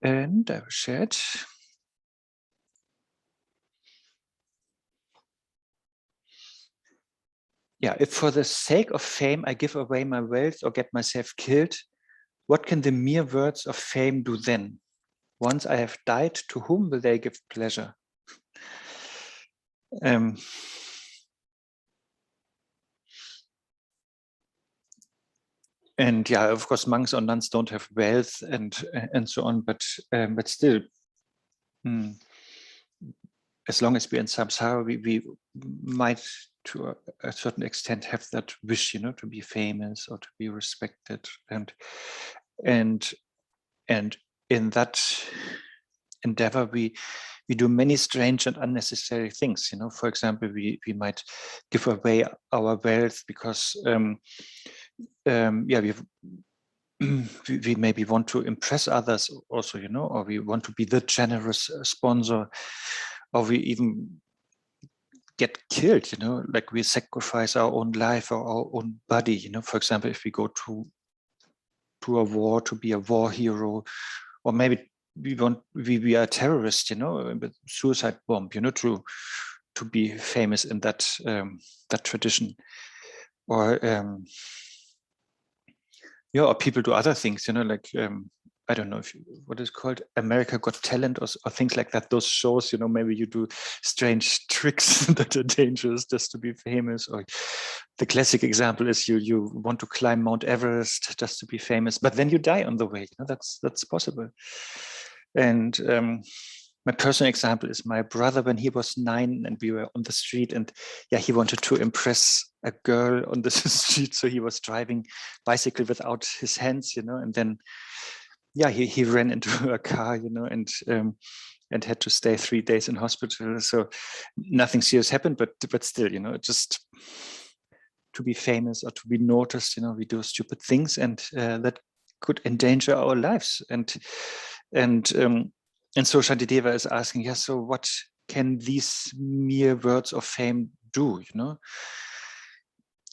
Speaker 1: And I will share it. If for the sake of fame I give away my wealth or get myself killed, what can the mere words of fame do then? Once I have died, to whom will they give pleasure? And of course, monks or nuns don't have wealth and so on, but still, as long as we're in samsara, we might, to a certain extent, have that wish, to be famous or to be respected, and in that endeavor, we do many strange and unnecessary things. For example, we might give away our wealth because we maybe want to impress others also, or we want to be the generous sponsor, or we even get killed, like we sacrifice our own life or our own body, for example, if we go to a war to be a war hero, or maybe we are terrorists, with suicide bomb, to be famous in that tradition, or or people do other things, like I don't know what is called America Got Talent or things like that. Those shows, maybe you do strange tricks that are dangerous just to be famous. Or the classic example is you want to climb Mount Everest just to be famous, but then you die on the way. That's possible. And my personal example is my brother when he was 9 and we were on the street, and he wanted to impress a girl on the street, so he was driving bicycle without his hands, and then he ran into a car, and had to stay 3 days in hospital. So nothing serious happened, but still, just to be famous or to be noticed, we do stupid things, and that could endanger our lives. And so Shantideva is asking, so what can these mere words of fame do?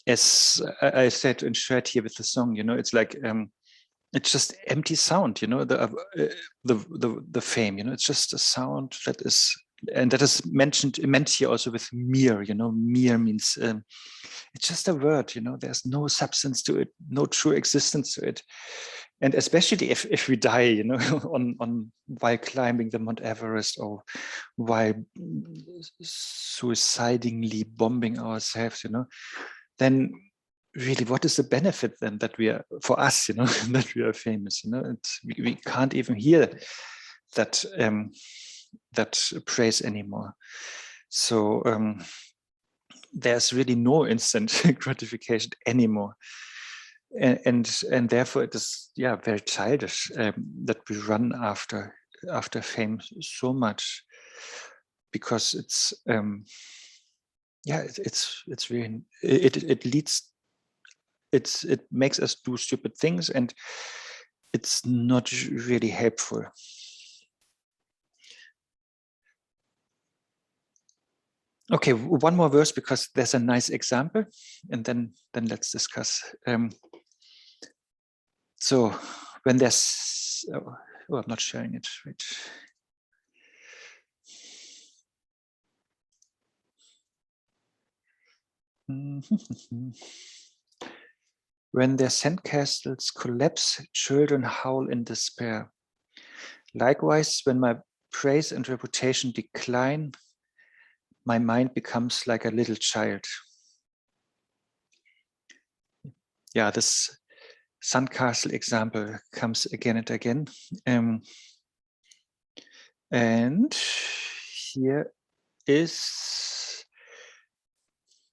Speaker 1: As I said and shared here with the song, it's like it's just empty sound, the fame, it's just a sound that is and that is meant here also with mere. Mere means it's just a word. There's no substance to it, no true existence to it. And especially if we die, on while climbing the Mount Everest, or while suicidingly bombing ourselves, then really, what is the benefit then that we are, for us, that we are famous? We can't even hear that that praise anymore. So there's really no instant gratification anymore. And therefore it is very childish that we run after fame so much, because it's really, it leads, it makes us do stupid things, and it's not really helpful. Okay, one more verse, because there's a nice example, and then let's discuss. So when there's, I'm not sharing it, right? When their sandcastles collapse, children howl in despair. Likewise, when my praise and reputation decline, my mind becomes like a little child. Yeah, this sandcastle example comes again and again. And here is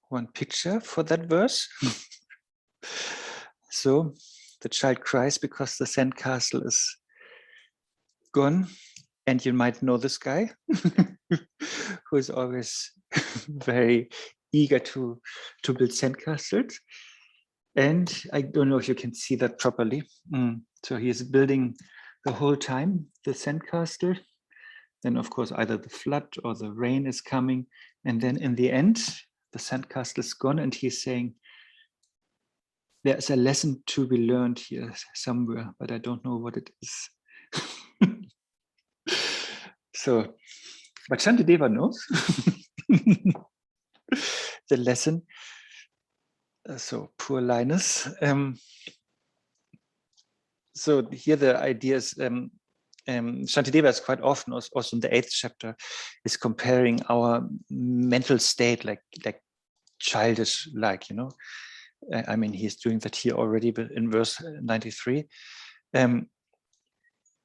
Speaker 1: one picture for that verse. So the child cries because the sandcastle is gone. And you might know this guy who is always very eager to build sandcastles. And I don't know if you can see that properly. So he is building the whole time the sandcastle. Then, of course, either the flood or the rain is coming. And then in the end, the sandcastle is gone. And he's saying, there's a lesson to be learned here somewhere, but I don't know what it is. So, but Shantideva knows the lesson. So poor Linus. So here the idea is, Shantideva is quite often, also in the 8th chapter, is comparing our mental state like childish, I mean, he's doing that here already, but in verse 93.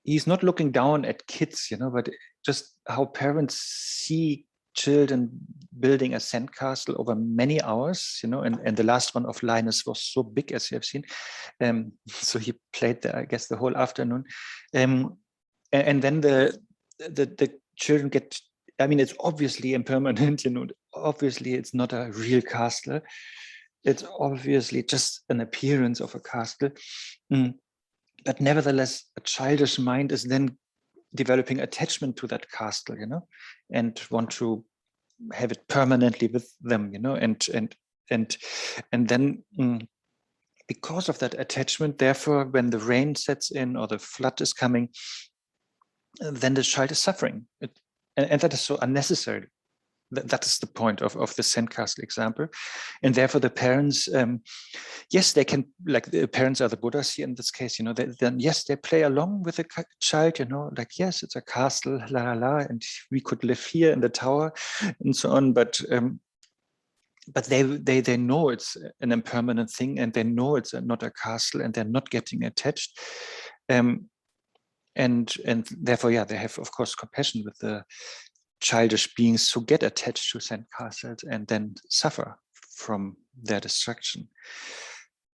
Speaker 1: He's not looking down at kids, but just how parents see children building a sandcastle over many hours, and the last one of Linus was so big, as you have seen. So he played there, I guess, the whole afternoon. And then the children get, I mean, it's obviously impermanent, obviously it's not a real castle. It's obviously just an appearance of a castle. But nevertheless, a childish mind is then developing attachment to that castle, and want to have it permanently with them, and then because of that attachment, therefore, when the rain sets in or the flood is coming, then the child is suffering, and that is so unnecessary. That is the point of the sandcastle example. And therefore the parents, yes, they can, like the parents are the Buddhas here in this case, then yes, they play along with the child, like, yes, it's a castle, and we could live here in the tower and so on. But they know it's an impermanent thing, and they know it's not a castle, and they're not getting attached. And therefore, they have, of course, compassion with the childish beings who get attached to sandcastles and then suffer from their destruction.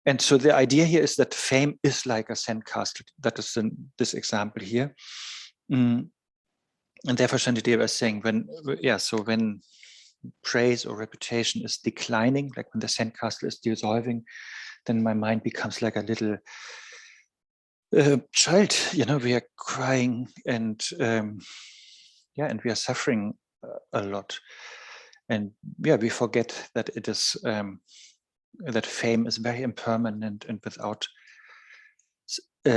Speaker 1: And so the idea here is that fame is like a sandcastle. That is this example here. And therefore Shantideva is saying, when praise or reputation is declining, like when the sandcastle is dissolving, then my mind becomes like a little child, we are crying and and we are suffering a lot, and we forget that it is that fame is very impermanent and without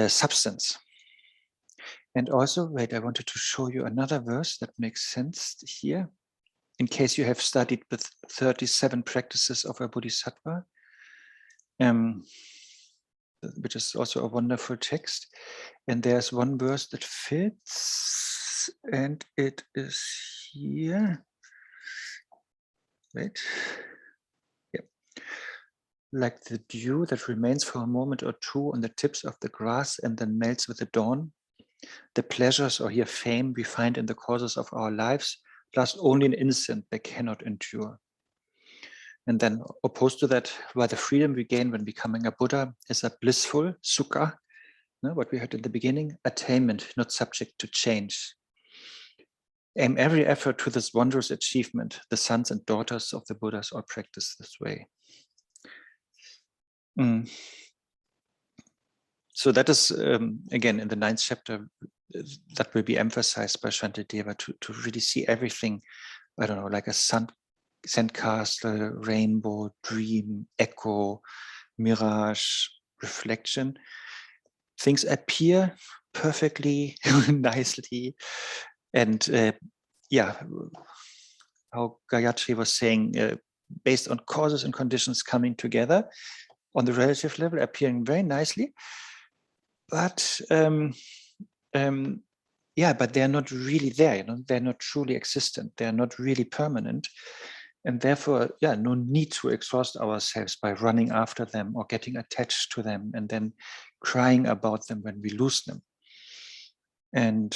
Speaker 1: substance. And also, wait, I wanted to show you another verse that makes sense here. In case you have studied with 37 practices of a Bodhisattva, which is also a wonderful text. And there's one verse that fits, and it is here. Wait. Yeah. Like the dew that remains for a moment or two on the tips of the grass and then melts with the dawn. The pleasures, or here fame, we find in the courses of our lives last only an instant, they cannot endure. And then opposed to that, while the freedom we gain when becoming a Buddha is a blissful sukha, what we heard in the beginning, attainment, not subject to change. Aim every effort to this wondrous achievement. The sons and daughters of the Buddhas all practice this way. So that is, again, in the 9th chapter, that will be emphasized by Shantideva to really see everything, I don't know, like a sandcastle, rainbow, dream, echo, mirage, reflection. Things appear perfectly, nicely. And yeah, how Gayatri was saying, based on causes and conditions coming together on the relative level, appearing very nicely. But yeah, but they're not really there, they're not truly existent, they're not really permanent. And therefore, yeah, no need to exhaust ourselves by running after them or getting attached to them and then crying about them when we lose them. And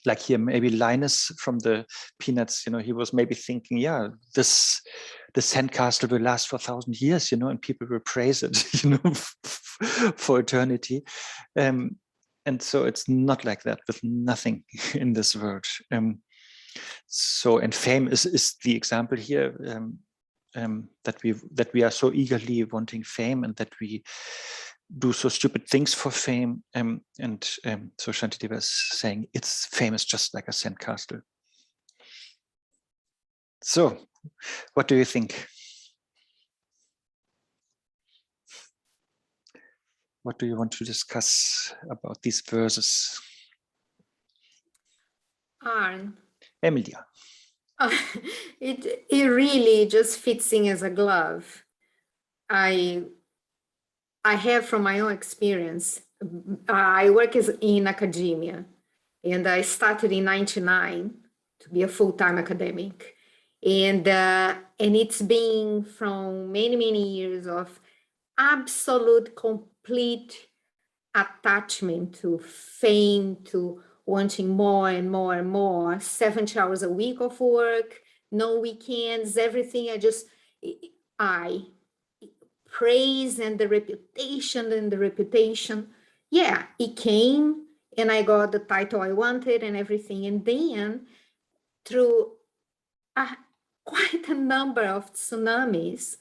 Speaker 1: like here, maybe Linus from the Peanuts, he was maybe thinking, yeah, the sandcastle will last for 1,000 years, and people will praise it, for eternity. And so it's not like that with nothing in this world. So, and fame is the example here, that we are so eagerly wanting fame and that we do so stupid things for fame. So Shantideva is saying fame is just like a sandcastle. So, what do you think? What do you want to discuss about these verses?
Speaker 5: Arne.
Speaker 1: Emilia.
Speaker 5: It really just fits in as a glove. I have from my own experience, I work in academia, and I started in 1999 to be a full-time academic. And it's been from many years of absolute, complete attachment to fame, to wanting more and more and more, 70 hours a week of work, no weekends, everything. I praise and the reputation. Yeah, it came and I got the title I wanted and everything. And then through quite a number of tsunamis,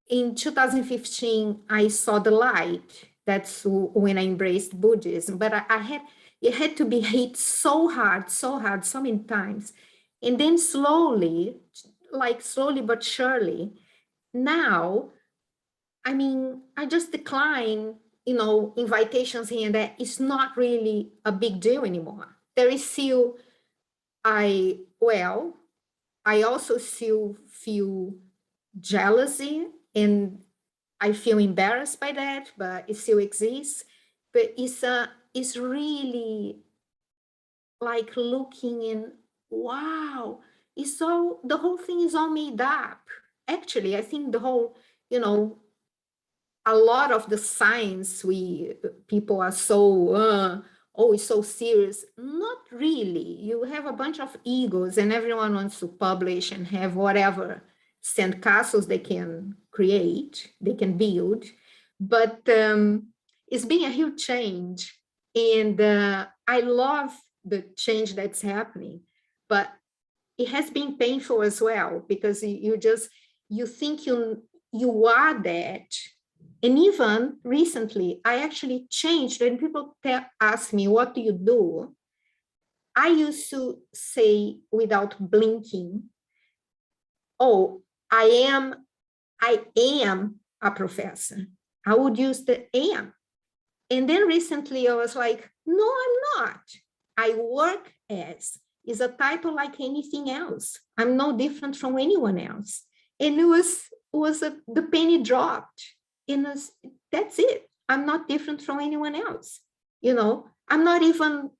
Speaker 5: in 2015, I saw the light. That's when I embraced Buddhism. But it had to be hit so hard, so many times. And then slowly but surely, now, I just decline, invitations here and there. It's not really a big deal anymore. There is still, I also still feel jealousy, and I feel embarrassed by that, but it still exists. But it's really like looking in, wow, the whole thing is all made up. Actually, I think the whole, a lot of the science people are so, it's so serious. Not really. You have a bunch of egos and everyone wants to publish and have whatever sandcastles they can create, they can build, but it's been a huge change. And I love the change that's happening, but it has been painful as well, because you think you are that. And even recently, I actually changed. When people ask me, what do you do? I used to say without blinking, oh, I am a professor. I would use the am. And then recently I was like, No, I'm not. I work as is a title like anything else. I'm no different from anyone else. And the penny dropped. That's it. I'm not different from anyone else. I'm not even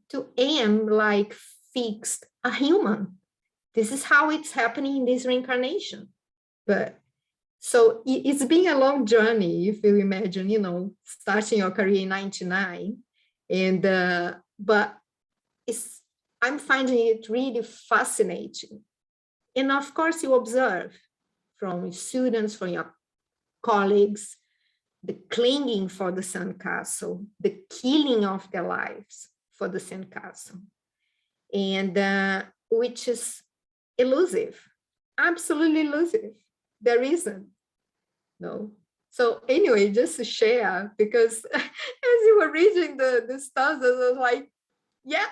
Speaker 5: to aim like fixed a human. This is how it's happening in this reincarnation. But so it's been a long journey, if you imagine, starting your career in 99. But I'm finding it really fascinating. And of course, you observe from students, from your colleagues, the clinging for the sandcastle, the killing of their lives for the sandcastle, and which is elusive, absolutely elusive. There isn't. No. So anyway, just to share, because as you were reading the stars, I was like, yeah,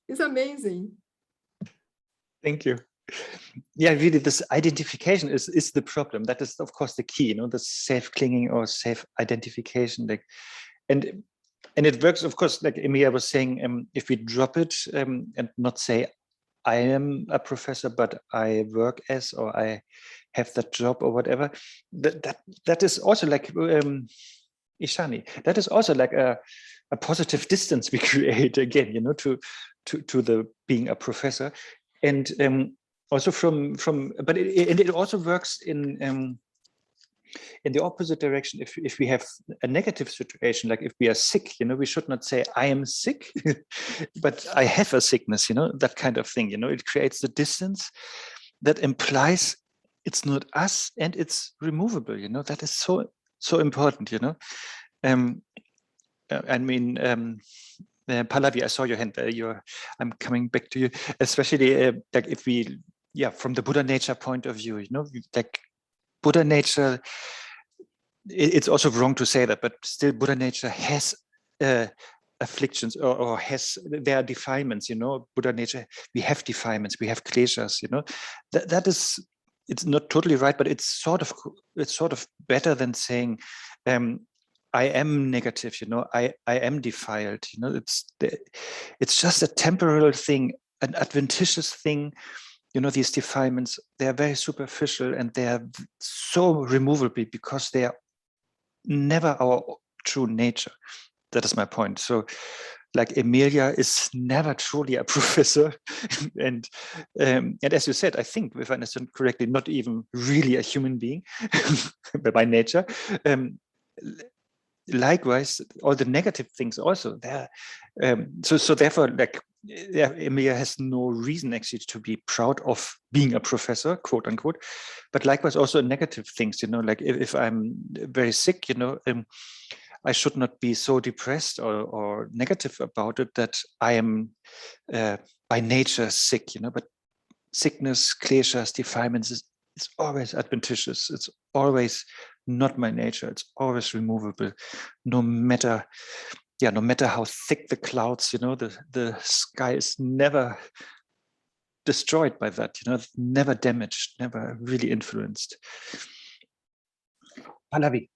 Speaker 5: it's amazing.
Speaker 1: Thank you. Yeah, really, this identification is the problem. That is, of course, the key, the self-clinging or self-identification. And it works, of course, like Emilia was saying, if we drop it and not say, I am a professor, but I work as, or I have that job or whatever, that is also like Ishani. That is also like a positive distance we create again, to the being a professor, and also but it also works in the opposite direction. If we have a negative situation, like if we are sick, we should not say I am sick, but I have a sickness, that kind of thing. It creates the distance that implies it's not us and it's removable. That is so important. I mean, Pallavi, I saw your hand. I'm coming back to you, especially like if we, from the Buddha nature point of view, like Buddha nature. It's also wrong to say that, but still, Buddha nature has afflictions or has their defilements. Buddha nature, we have defilements, we have kleshas. That is, it's not totally right, but it's sort of better than saying I am negative. I am defiled. It's just a temporal thing, an adventitious thing. These defilements, they are very superficial and they are so removable because they are never our true nature. That is my point. So like Emilia is never truly a professor. and as you said, I think, if I understand correctly, not even really a human being by nature. Likewise, all the negative things also there. So therefore, like Emilia has no reason actually to be proud of being a professor, quote unquote. But likewise, also negative things. Like if I'm very sick, I should not be so depressed or negative about it that I am by nature sick. But sickness, kleshas, defilements is always adventitious. It's always not my nature. It's always removable, no matter how thick the clouds. The sky is never destroyed by that. Never damaged, never really influenced. Pallavi.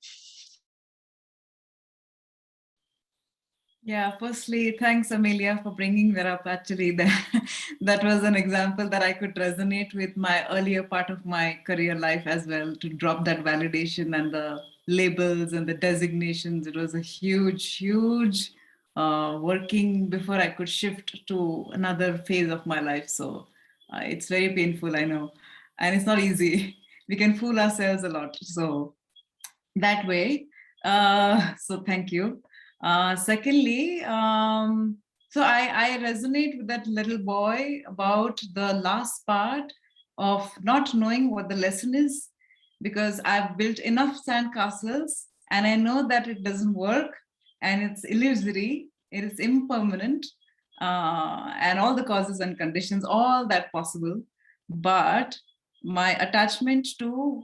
Speaker 6: Yeah, firstly, thanks, Amelia, for bringing that up. Actually, that was an example that I could resonate with my earlier part of my career life as well, to drop that validation and the labels and the designations. It was a huge working before I could shift to another phase of my life. So it's very painful, I know. And it's not easy. We can fool ourselves a lot. So that way, so thank you. Secondly, so I resonate with that little boy about the last part of not knowing what the lesson is, because I've built enough sandcastles and I know that it doesn't work and it's illusory, it is impermanent, and all the causes and conditions, all that possible. But my attachment to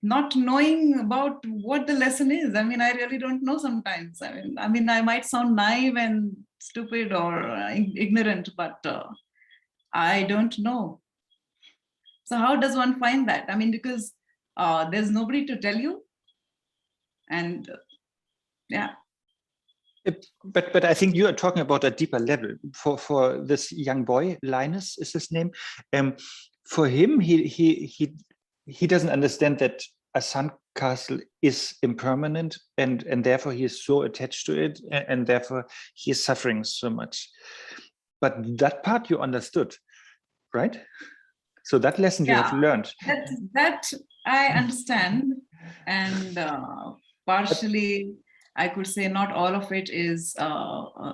Speaker 6: not knowing about what the lesson is. I mean, I really don't know sometimes. I mean, I might sound naive and stupid or ignorant, but I don't know. So how does one find that? I mean, because there's nobody to tell you. And yeah.
Speaker 1: But I think you are talking about a deeper level for this young boy. Linus is his name. For him, he doesn't understand that a sandcastle is impermanent, and therefore he is so attached to it, and therefore he is suffering so much. But that part you understood, right? So that lesson you have learned.
Speaker 6: That I understand, and partially I could say not all of it is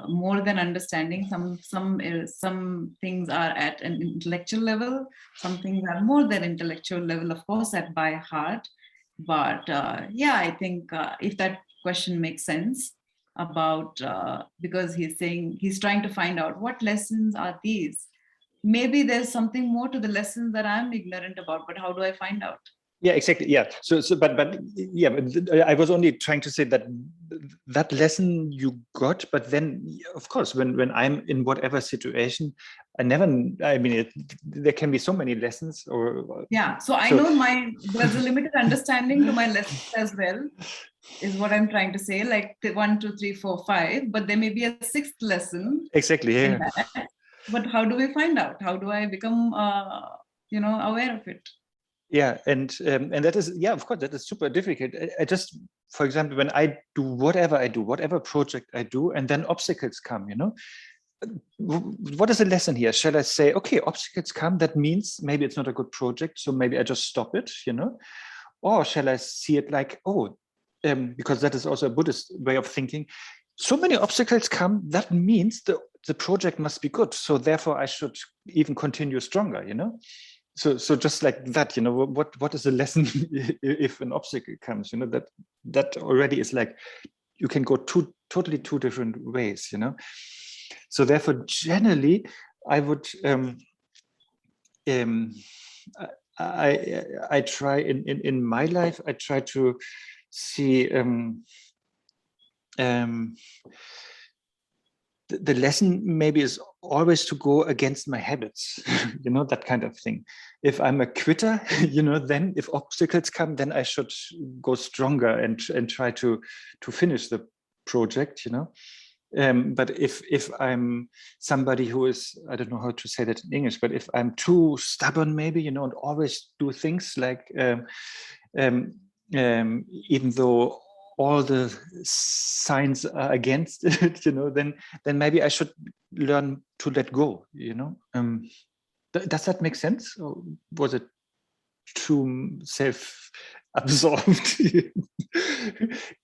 Speaker 6: more than understanding. Some things are at an intellectual level. Some things are more than intellectual level, of course, at by heart. But yeah, I think if that question makes sense about because he's trying to find out what lessons are these. Maybe there's something more to the lessons that I'm ignorant about, but how do I find out?
Speaker 1: Yeah, exactly. Yeah. But yeah, I was only trying to say that lesson you got, but then of course, when I'm in whatever situation, there can be so many lessons or.
Speaker 6: Yeah. So I know there's a limited understanding to my lessons as well, is what I'm trying to say, like 1, 2, 3, 4, 5, but there may be a 6th lesson.
Speaker 1: Exactly. Yeah.
Speaker 6: But how do we find out? How do I become, aware of it?
Speaker 1: Yeah, and that is, yeah, of course, that is super difficult. I just, for example, when I do whatever project I do, and then obstacles come, what is the lesson here? Shall I say, okay, obstacles come, that means maybe it's not a good project, so maybe I just stop it, Or shall I see it like, because that is also a Buddhist way of thinking, so many obstacles come, that means the project must be good, so therefore I should even continue stronger, So just like that, what is the lesson if an obstacle comes? That already is like you can go totally two different ways. So therefore, generally, I would I try in my life. I try to see the lesson maybe is always to go against my habits, that kind of thing. If I'm a quitter, then if obstacles come, then I should go stronger and try to finish the project, But if I'm somebody who is, I don't know how to say that in English, but if I'm too stubborn, maybe, and always do things like, even though all the signs are against it, then maybe I should learn to let go, Does that make sense? Or was it too self-absorbed?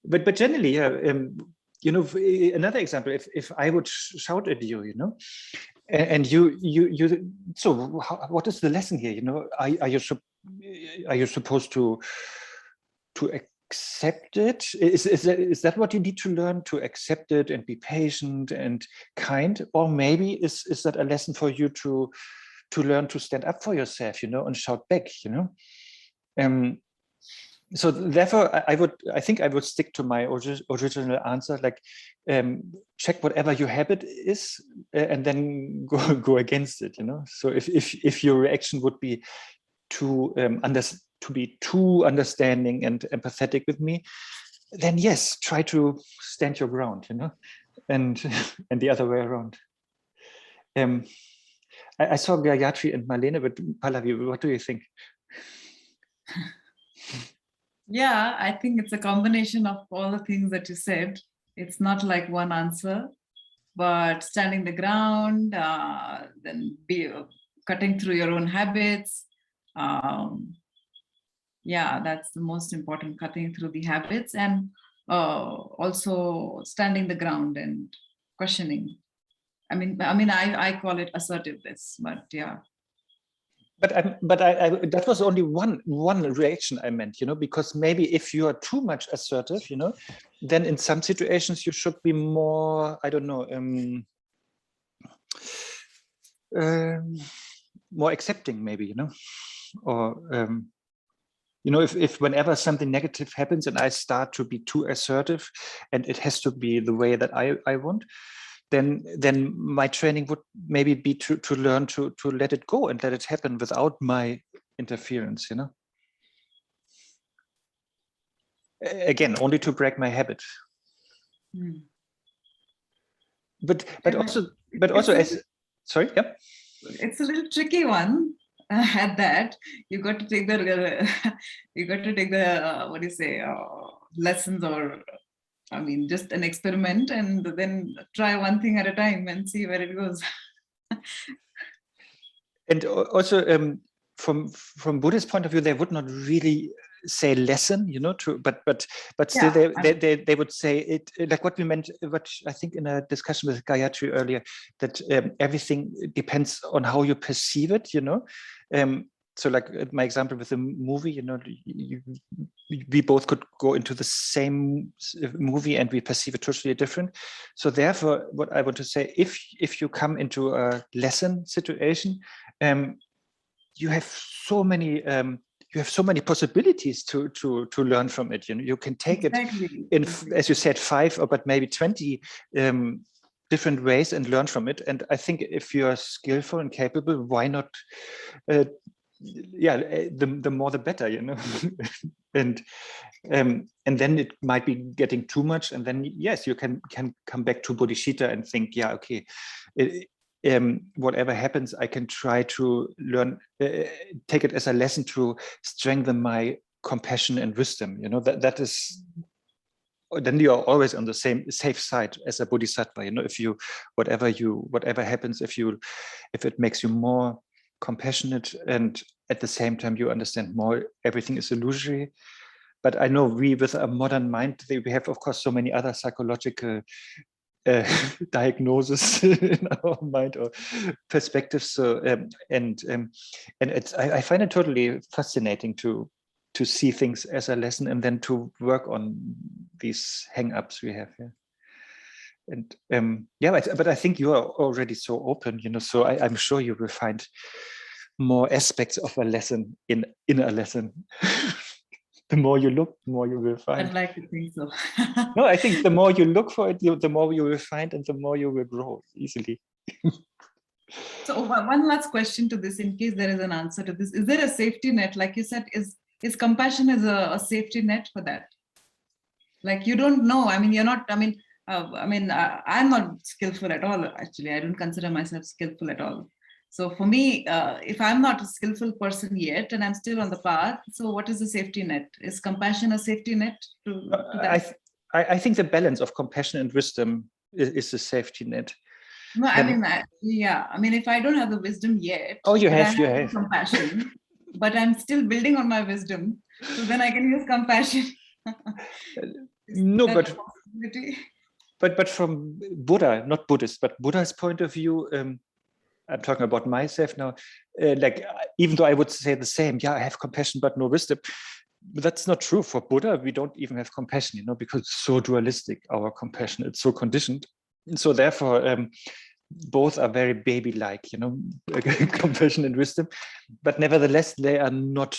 Speaker 1: but generally, yeah, another example, if I would shout at you, and you so what is the lesson here? Are you supposed to accept it? Is that what you need to learn, to accept it and be patient and kind? Or maybe is that a lesson for you to learn to stand up for yourself, and shout back, so therefore I think I would stick to my original answer, like check whatever your habit is and then go against it, So if your reaction would be to be too understanding and empathetic with me, then yes, try to stand your ground, and the other way around. I saw Gayatri and Marlene, but Pallavi, what do you think?
Speaker 6: Yeah, I think it's a combination of all the things that you said. It's not like one answer, but standing the ground, then cutting through your own habits. Yeah, that's the most important, cutting through the habits, and also standing the ground and questioning. I call it assertiveness, but yeah.
Speaker 1: But I that was only one reaction I meant, because maybe if you are too much assertive, then in some situations you should be more, I don't know, more accepting, maybe, or if whenever something negative happens and I start to be too assertive and it has to be the way that I want, then my training would maybe be to learn to let it go and let it happen without my interference, again, only to break my habit. But also as, sorry, yeah.
Speaker 6: It's a little tricky one. At that, you got to take the what do you say, lessons, or I mean, just an experiment, and then try one thing at a time and see where it goes.
Speaker 1: And also, from Buddhist point of view, they would not really say lesson, you know, but still they would say it, like what we meant, what I think in a discussion with Gayatri earlier, that everything depends on how you perceive it, you know. So like my example with the movie, you know, we both could go into the same movie and we perceive it totally different. So therefore, what I want to say, if you come into a lesson situation, you have so many possibilities to learn from it. You know, you can take it in, as you said, 5 or but maybe 20 different ways and learn from it. And I think if you are skillful and capable, why not? The more the better, you know. and then it might be getting too much, and then yes, you can come back to bodhichitta and think, yeah, okay, whatever happens, I can try to learn, take it as a lesson to strengthen my compassion and wisdom. You know, that is, then you are always on the safe side as a bodhisattva. You know, if you whatever happens, if it makes you more compassionate, and at the same time you understand more everything is illusory. But I know we, with a modern mind, we have of course so many other psychological diagnosis in our mind or perspectives. So and it's I find it totally fascinating to see things as a lesson and then to work on these hang-ups we have here. And but I think you are already so open, you know, so I'm sure you will find more aspects of a lesson in a lesson. The more you look, the more you will find.
Speaker 6: I'd like to think so.
Speaker 1: No, I think the more you look for it, the more you will find, and the more you will grow easily.
Speaker 6: So one last question to this, in case there is an answer to this. Is there a safety net? Like you said, is compassion a safety net for that? Like, you don't know. I mean, you're not, I'm not skillful at all, actually. I don't consider myself skillful at all. So for me, if I'm not a skillful person yet, and I'm still on the path, so what is the safety net? Is compassion a safety net to that?
Speaker 1: I think the balance of compassion and wisdom is the safety net.
Speaker 6: No, I mean, if I don't have the wisdom yet,
Speaker 1: you
Speaker 6: I
Speaker 1: have
Speaker 6: compassion, but I'm still building on my wisdom, so then I can use compassion.
Speaker 1: No, but from Buddha, not Buddhist, but Buddha's point of view, I'm talking about myself now, like, even though I would say the same, I have compassion but no wisdom, but that's not true. For Buddha, we don't even have compassion, you know, because it's so dualistic, our compassion, it's so conditioned. And so therefore, both are very baby-like, you know, compassion and wisdom, but nevertheless, they are not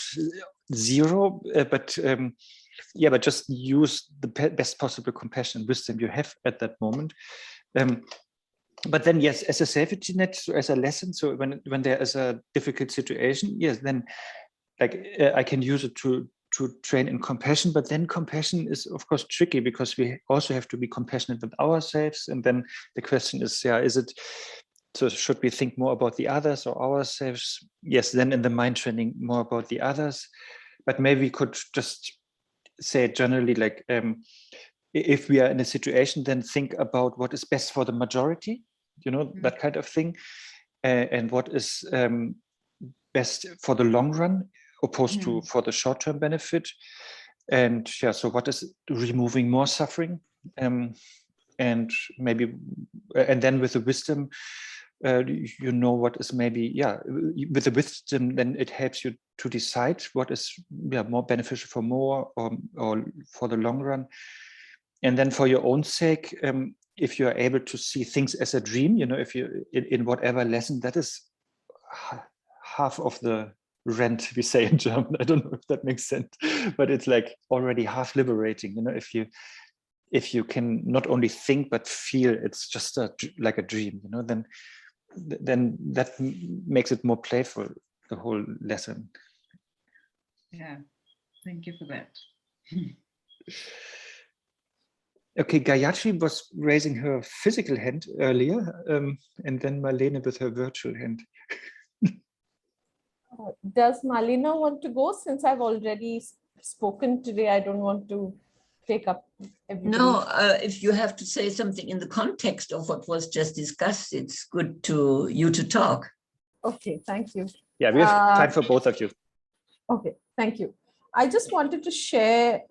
Speaker 1: zero, but just use the best possible compassion and wisdom you have at that moment. But then, yes, as a safety net, so as a lesson, so when there is a difficult situation, yes, then like I can use it to train in compassion. But then compassion is of course tricky, because we also have to be compassionate with ourselves. And then the question is, is it, so should we think more about the others or ourselves? Yes, then in the mind training, more about the others. But maybe we could just say generally, like, if we are in a situation, then think about what is best for the majority, you know, that kind of thing, and what is best for the long run, opposed to for the short-term benefit. And so what is removing more suffering, and maybe, and then with the wisdom, you know, what is maybe, with the wisdom, then it helps you to decide what is more beneficial for more or for the long run. And then for your own sake, if you are able to see things as a dream, you know, if you in whatever lesson, that is half of the rent, we say in German. I don't know if that makes sense, but it's like already half liberating, you know, if you can not only think but feel it's just like a dream, you know, then that makes it more playful, the whole lesson.
Speaker 6: Yeah, thank you for that.
Speaker 1: Okay, Gayatri was raising her physical hand earlier, and then Marlene with her virtual hand.
Speaker 3: Does Malina want to go? Since I've already spoken today, I don't want to take up everybody.
Speaker 7: No, if you have to say something in the context of what was just discussed, it's good to you to talk.
Speaker 3: Okay, thank you.
Speaker 1: Yeah, we have time for both of you.
Speaker 3: Okay, thank you. I just wanted to share,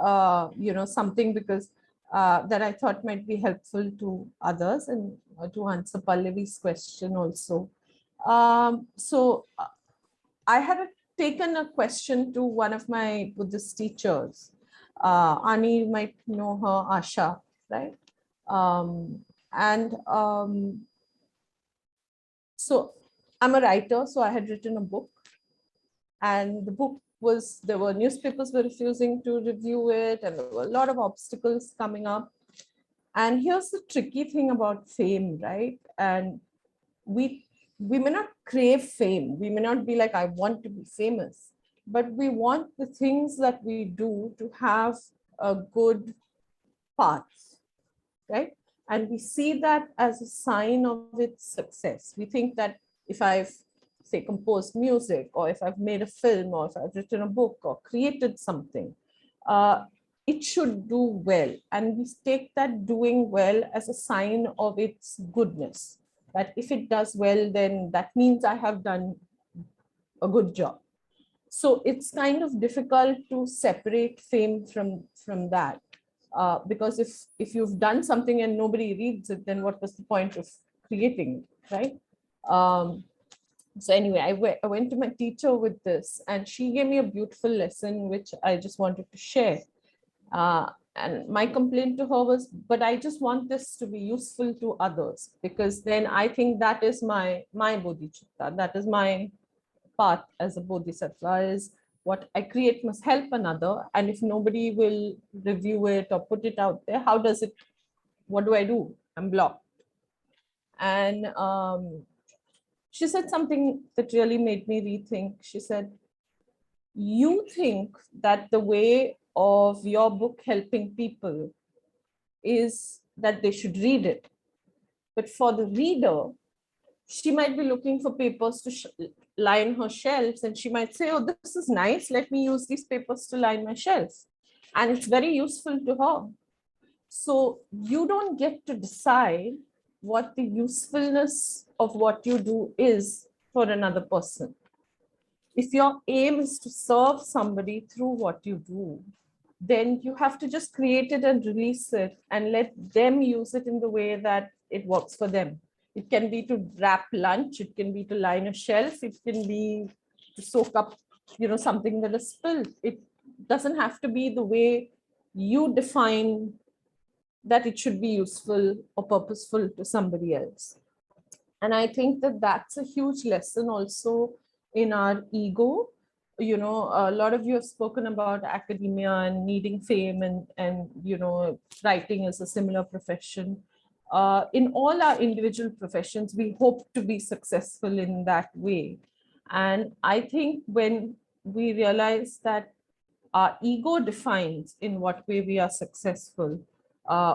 Speaker 3: something because that I thought might be helpful to others and to answer Pallavi's question also. I had taken a question to one of my Buddhist teachers. Ani, you might know her, Asha, right? So I'm a writer, so I had written a book. And the book was, there were newspapers were refusing to review it, and there were a lot of obstacles coming up. And here's the tricky thing about fame, right? And we may not crave fame. We may not be like, I want to be famous, but we want the things that we do to have a good path, right? And we see that as a sign of its success. We think that if I've, say, composed music, or if I've made a film, or if I've written a book or created something, it should do well. And we take that doing well as a sign of its goodness. That if it does well, then that means I have done a good job. So it's kind of difficult to separate fame from that. Because if you've done something and nobody reads it, then what was the point of creating it, right? So anyway, I went to my teacher with this, and she gave me a beautiful lesson, which I just wanted to share. And my complaint to her was, but I just want this to be useful to others, because then I think that is my bodhichitta, that is my path as a bodhisattva, is what I create must help another. And if nobody will review it or put it out there, what do I do? I'm blocked. And she said something that really made me rethink. She said, you think that the way of your book helping people is that they should read it. But for the reader, she might be looking for papers to line her shelves, and she might say, oh, this is nice. Let me use these papers to line my shelves. And it's very useful to her. So you don't get to decide what the usefulness of what you do is for another person. If your aim is to serve somebody through what you do, then you have to just create it and release it and let them use it in the way that it works for them. It can be to wrap lunch, it can be to line a shelf, it can be to soak up, something that is spilled. It doesn't have to be the way you define that it should be useful or purposeful to somebody else. And I think that that's a huge lesson also in our ego. A lot of you have spoken about academia and needing fame, and writing is a similar profession. In all our individual professions, we hope to be successful in that way. And I think when we realize that our ego defines in what way we are successful,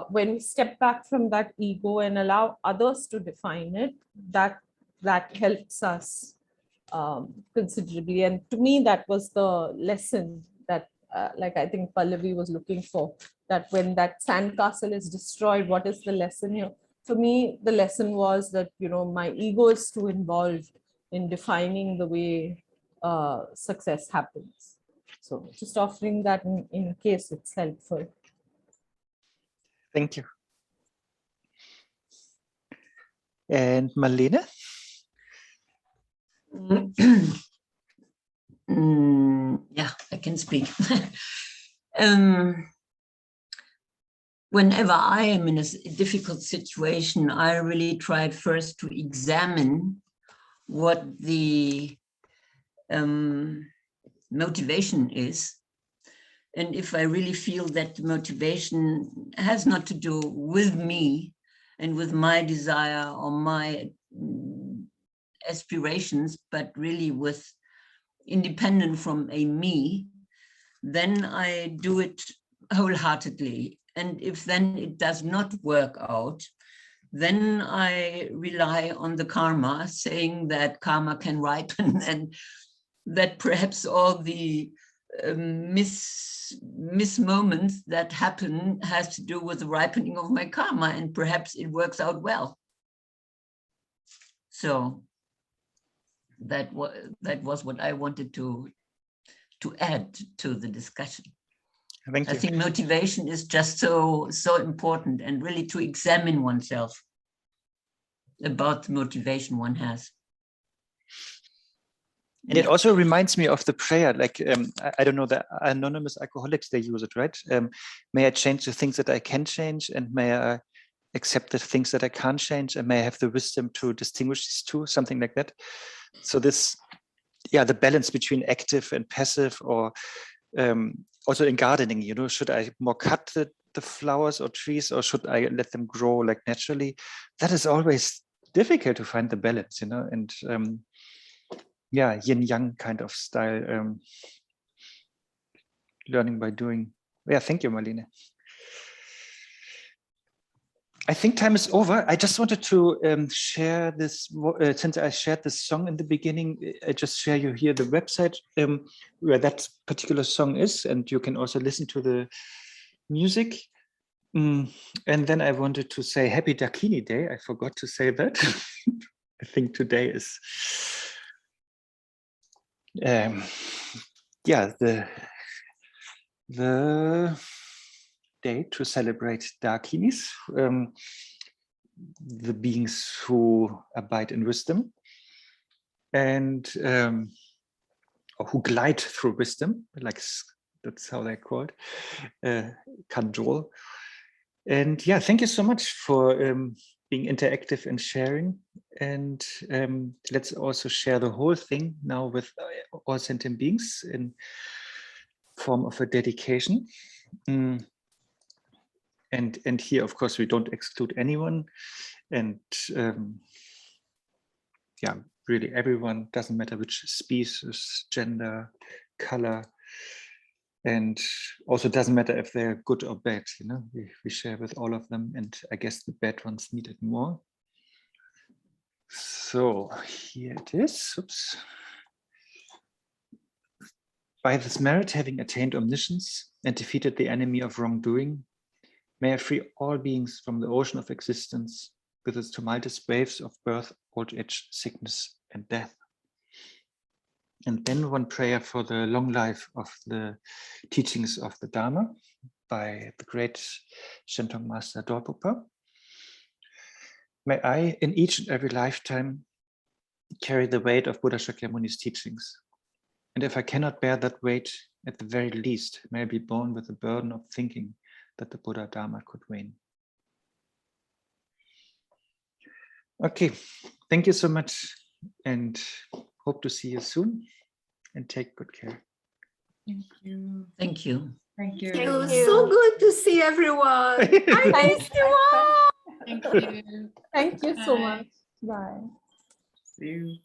Speaker 3: when we step back from that ego and allow others to define it, that helps us considerably. And to me, that was the lesson that, I think Pallavi was looking for, that when that sandcastle is destroyed, what is the lesson here? For me, the lesson was that, my ego is too involved in defining the way success happens. So just offering that in case it's helpful.
Speaker 1: Thank you. And Marlene?
Speaker 7: Yeah, I can speak. Whenever I am in a difficult situation, I really try first to examine what the motivation is. And if I really feel that the motivation has not to do with me and with my desire or my aspirations, but really with independent from a me, then I do it wholeheartedly. And if then it does not work out, then I rely on the karma, saying that karma can ripen and that perhaps all the miss moments that happen has to do with the ripening of my karma, and perhaps it works out well. So that was what I wanted to add to the discussion.
Speaker 1: Thank you.
Speaker 7: I think motivation is just so important, and really to examine oneself about the motivation one has.
Speaker 1: And it also reminds me of the prayer, like, I don't know, the anonymous alcoholics, they use it, right? May I change the things that I can change, and may I accept the things that I can't change, and may I have the wisdom to distinguish these two, something like that. So this, yeah, the balance between active and passive, or also in gardening, you know, should I more cut the flowers or trees, or should I let them grow like naturally? That is always difficult to find the balance, you know, and yeah, yin yang kind of style, learning by doing. Yeah, thank you, Marlene. I think time is over. I just wanted to share this, since I shared this song in the beginning, I just share you here the website where that particular song is, and you can also listen to the music. And then I wanted to say Happy Dakini Day. I forgot to say that. I think today is, yeah, the day to celebrate Dakinis, the beings who abide in wisdom and or who glide through wisdom, like that's how they're called, Kanjol. And yeah, thank you so much for being interactive and sharing. And let's also share the whole thing now with all sentient beings in form of a dedication. And here, of course, we don't exclude anyone. And yeah, really everyone, doesn't matter which species, gender, color, and also doesn't matter if they're good or bad, you know, we share with all of them, and I guess the bad ones need it more. So here it is. Oops. By this merit, having attained omniscience and defeated the enemy of wrongdoing, may I free all beings from the ocean of existence with its tumultuous waves of birth, old age, sickness, and death. And then one prayer for the long life of the teachings of the Dharma by the great Shenton Master Dorpopa. May I, in each and every lifetime, carry the weight of Buddha Shakyamuni's teachings. And if I cannot bear that weight, at the very least, may I be born with the burden of thinking that the Buddha Dharma could wane. Okay, thank you so much, and hope to see you soon, and take good care.
Speaker 6: Thank you.
Speaker 7: Thank you.
Speaker 6: Thank you.
Speaker 5: It was so good to see everyone. I missed you all.
Speaker 6: Thank you.
Speaker 3: Thank you so
Speaker 6: Bye.
Speaker 3: much. Bye.
Speaker 6: See you.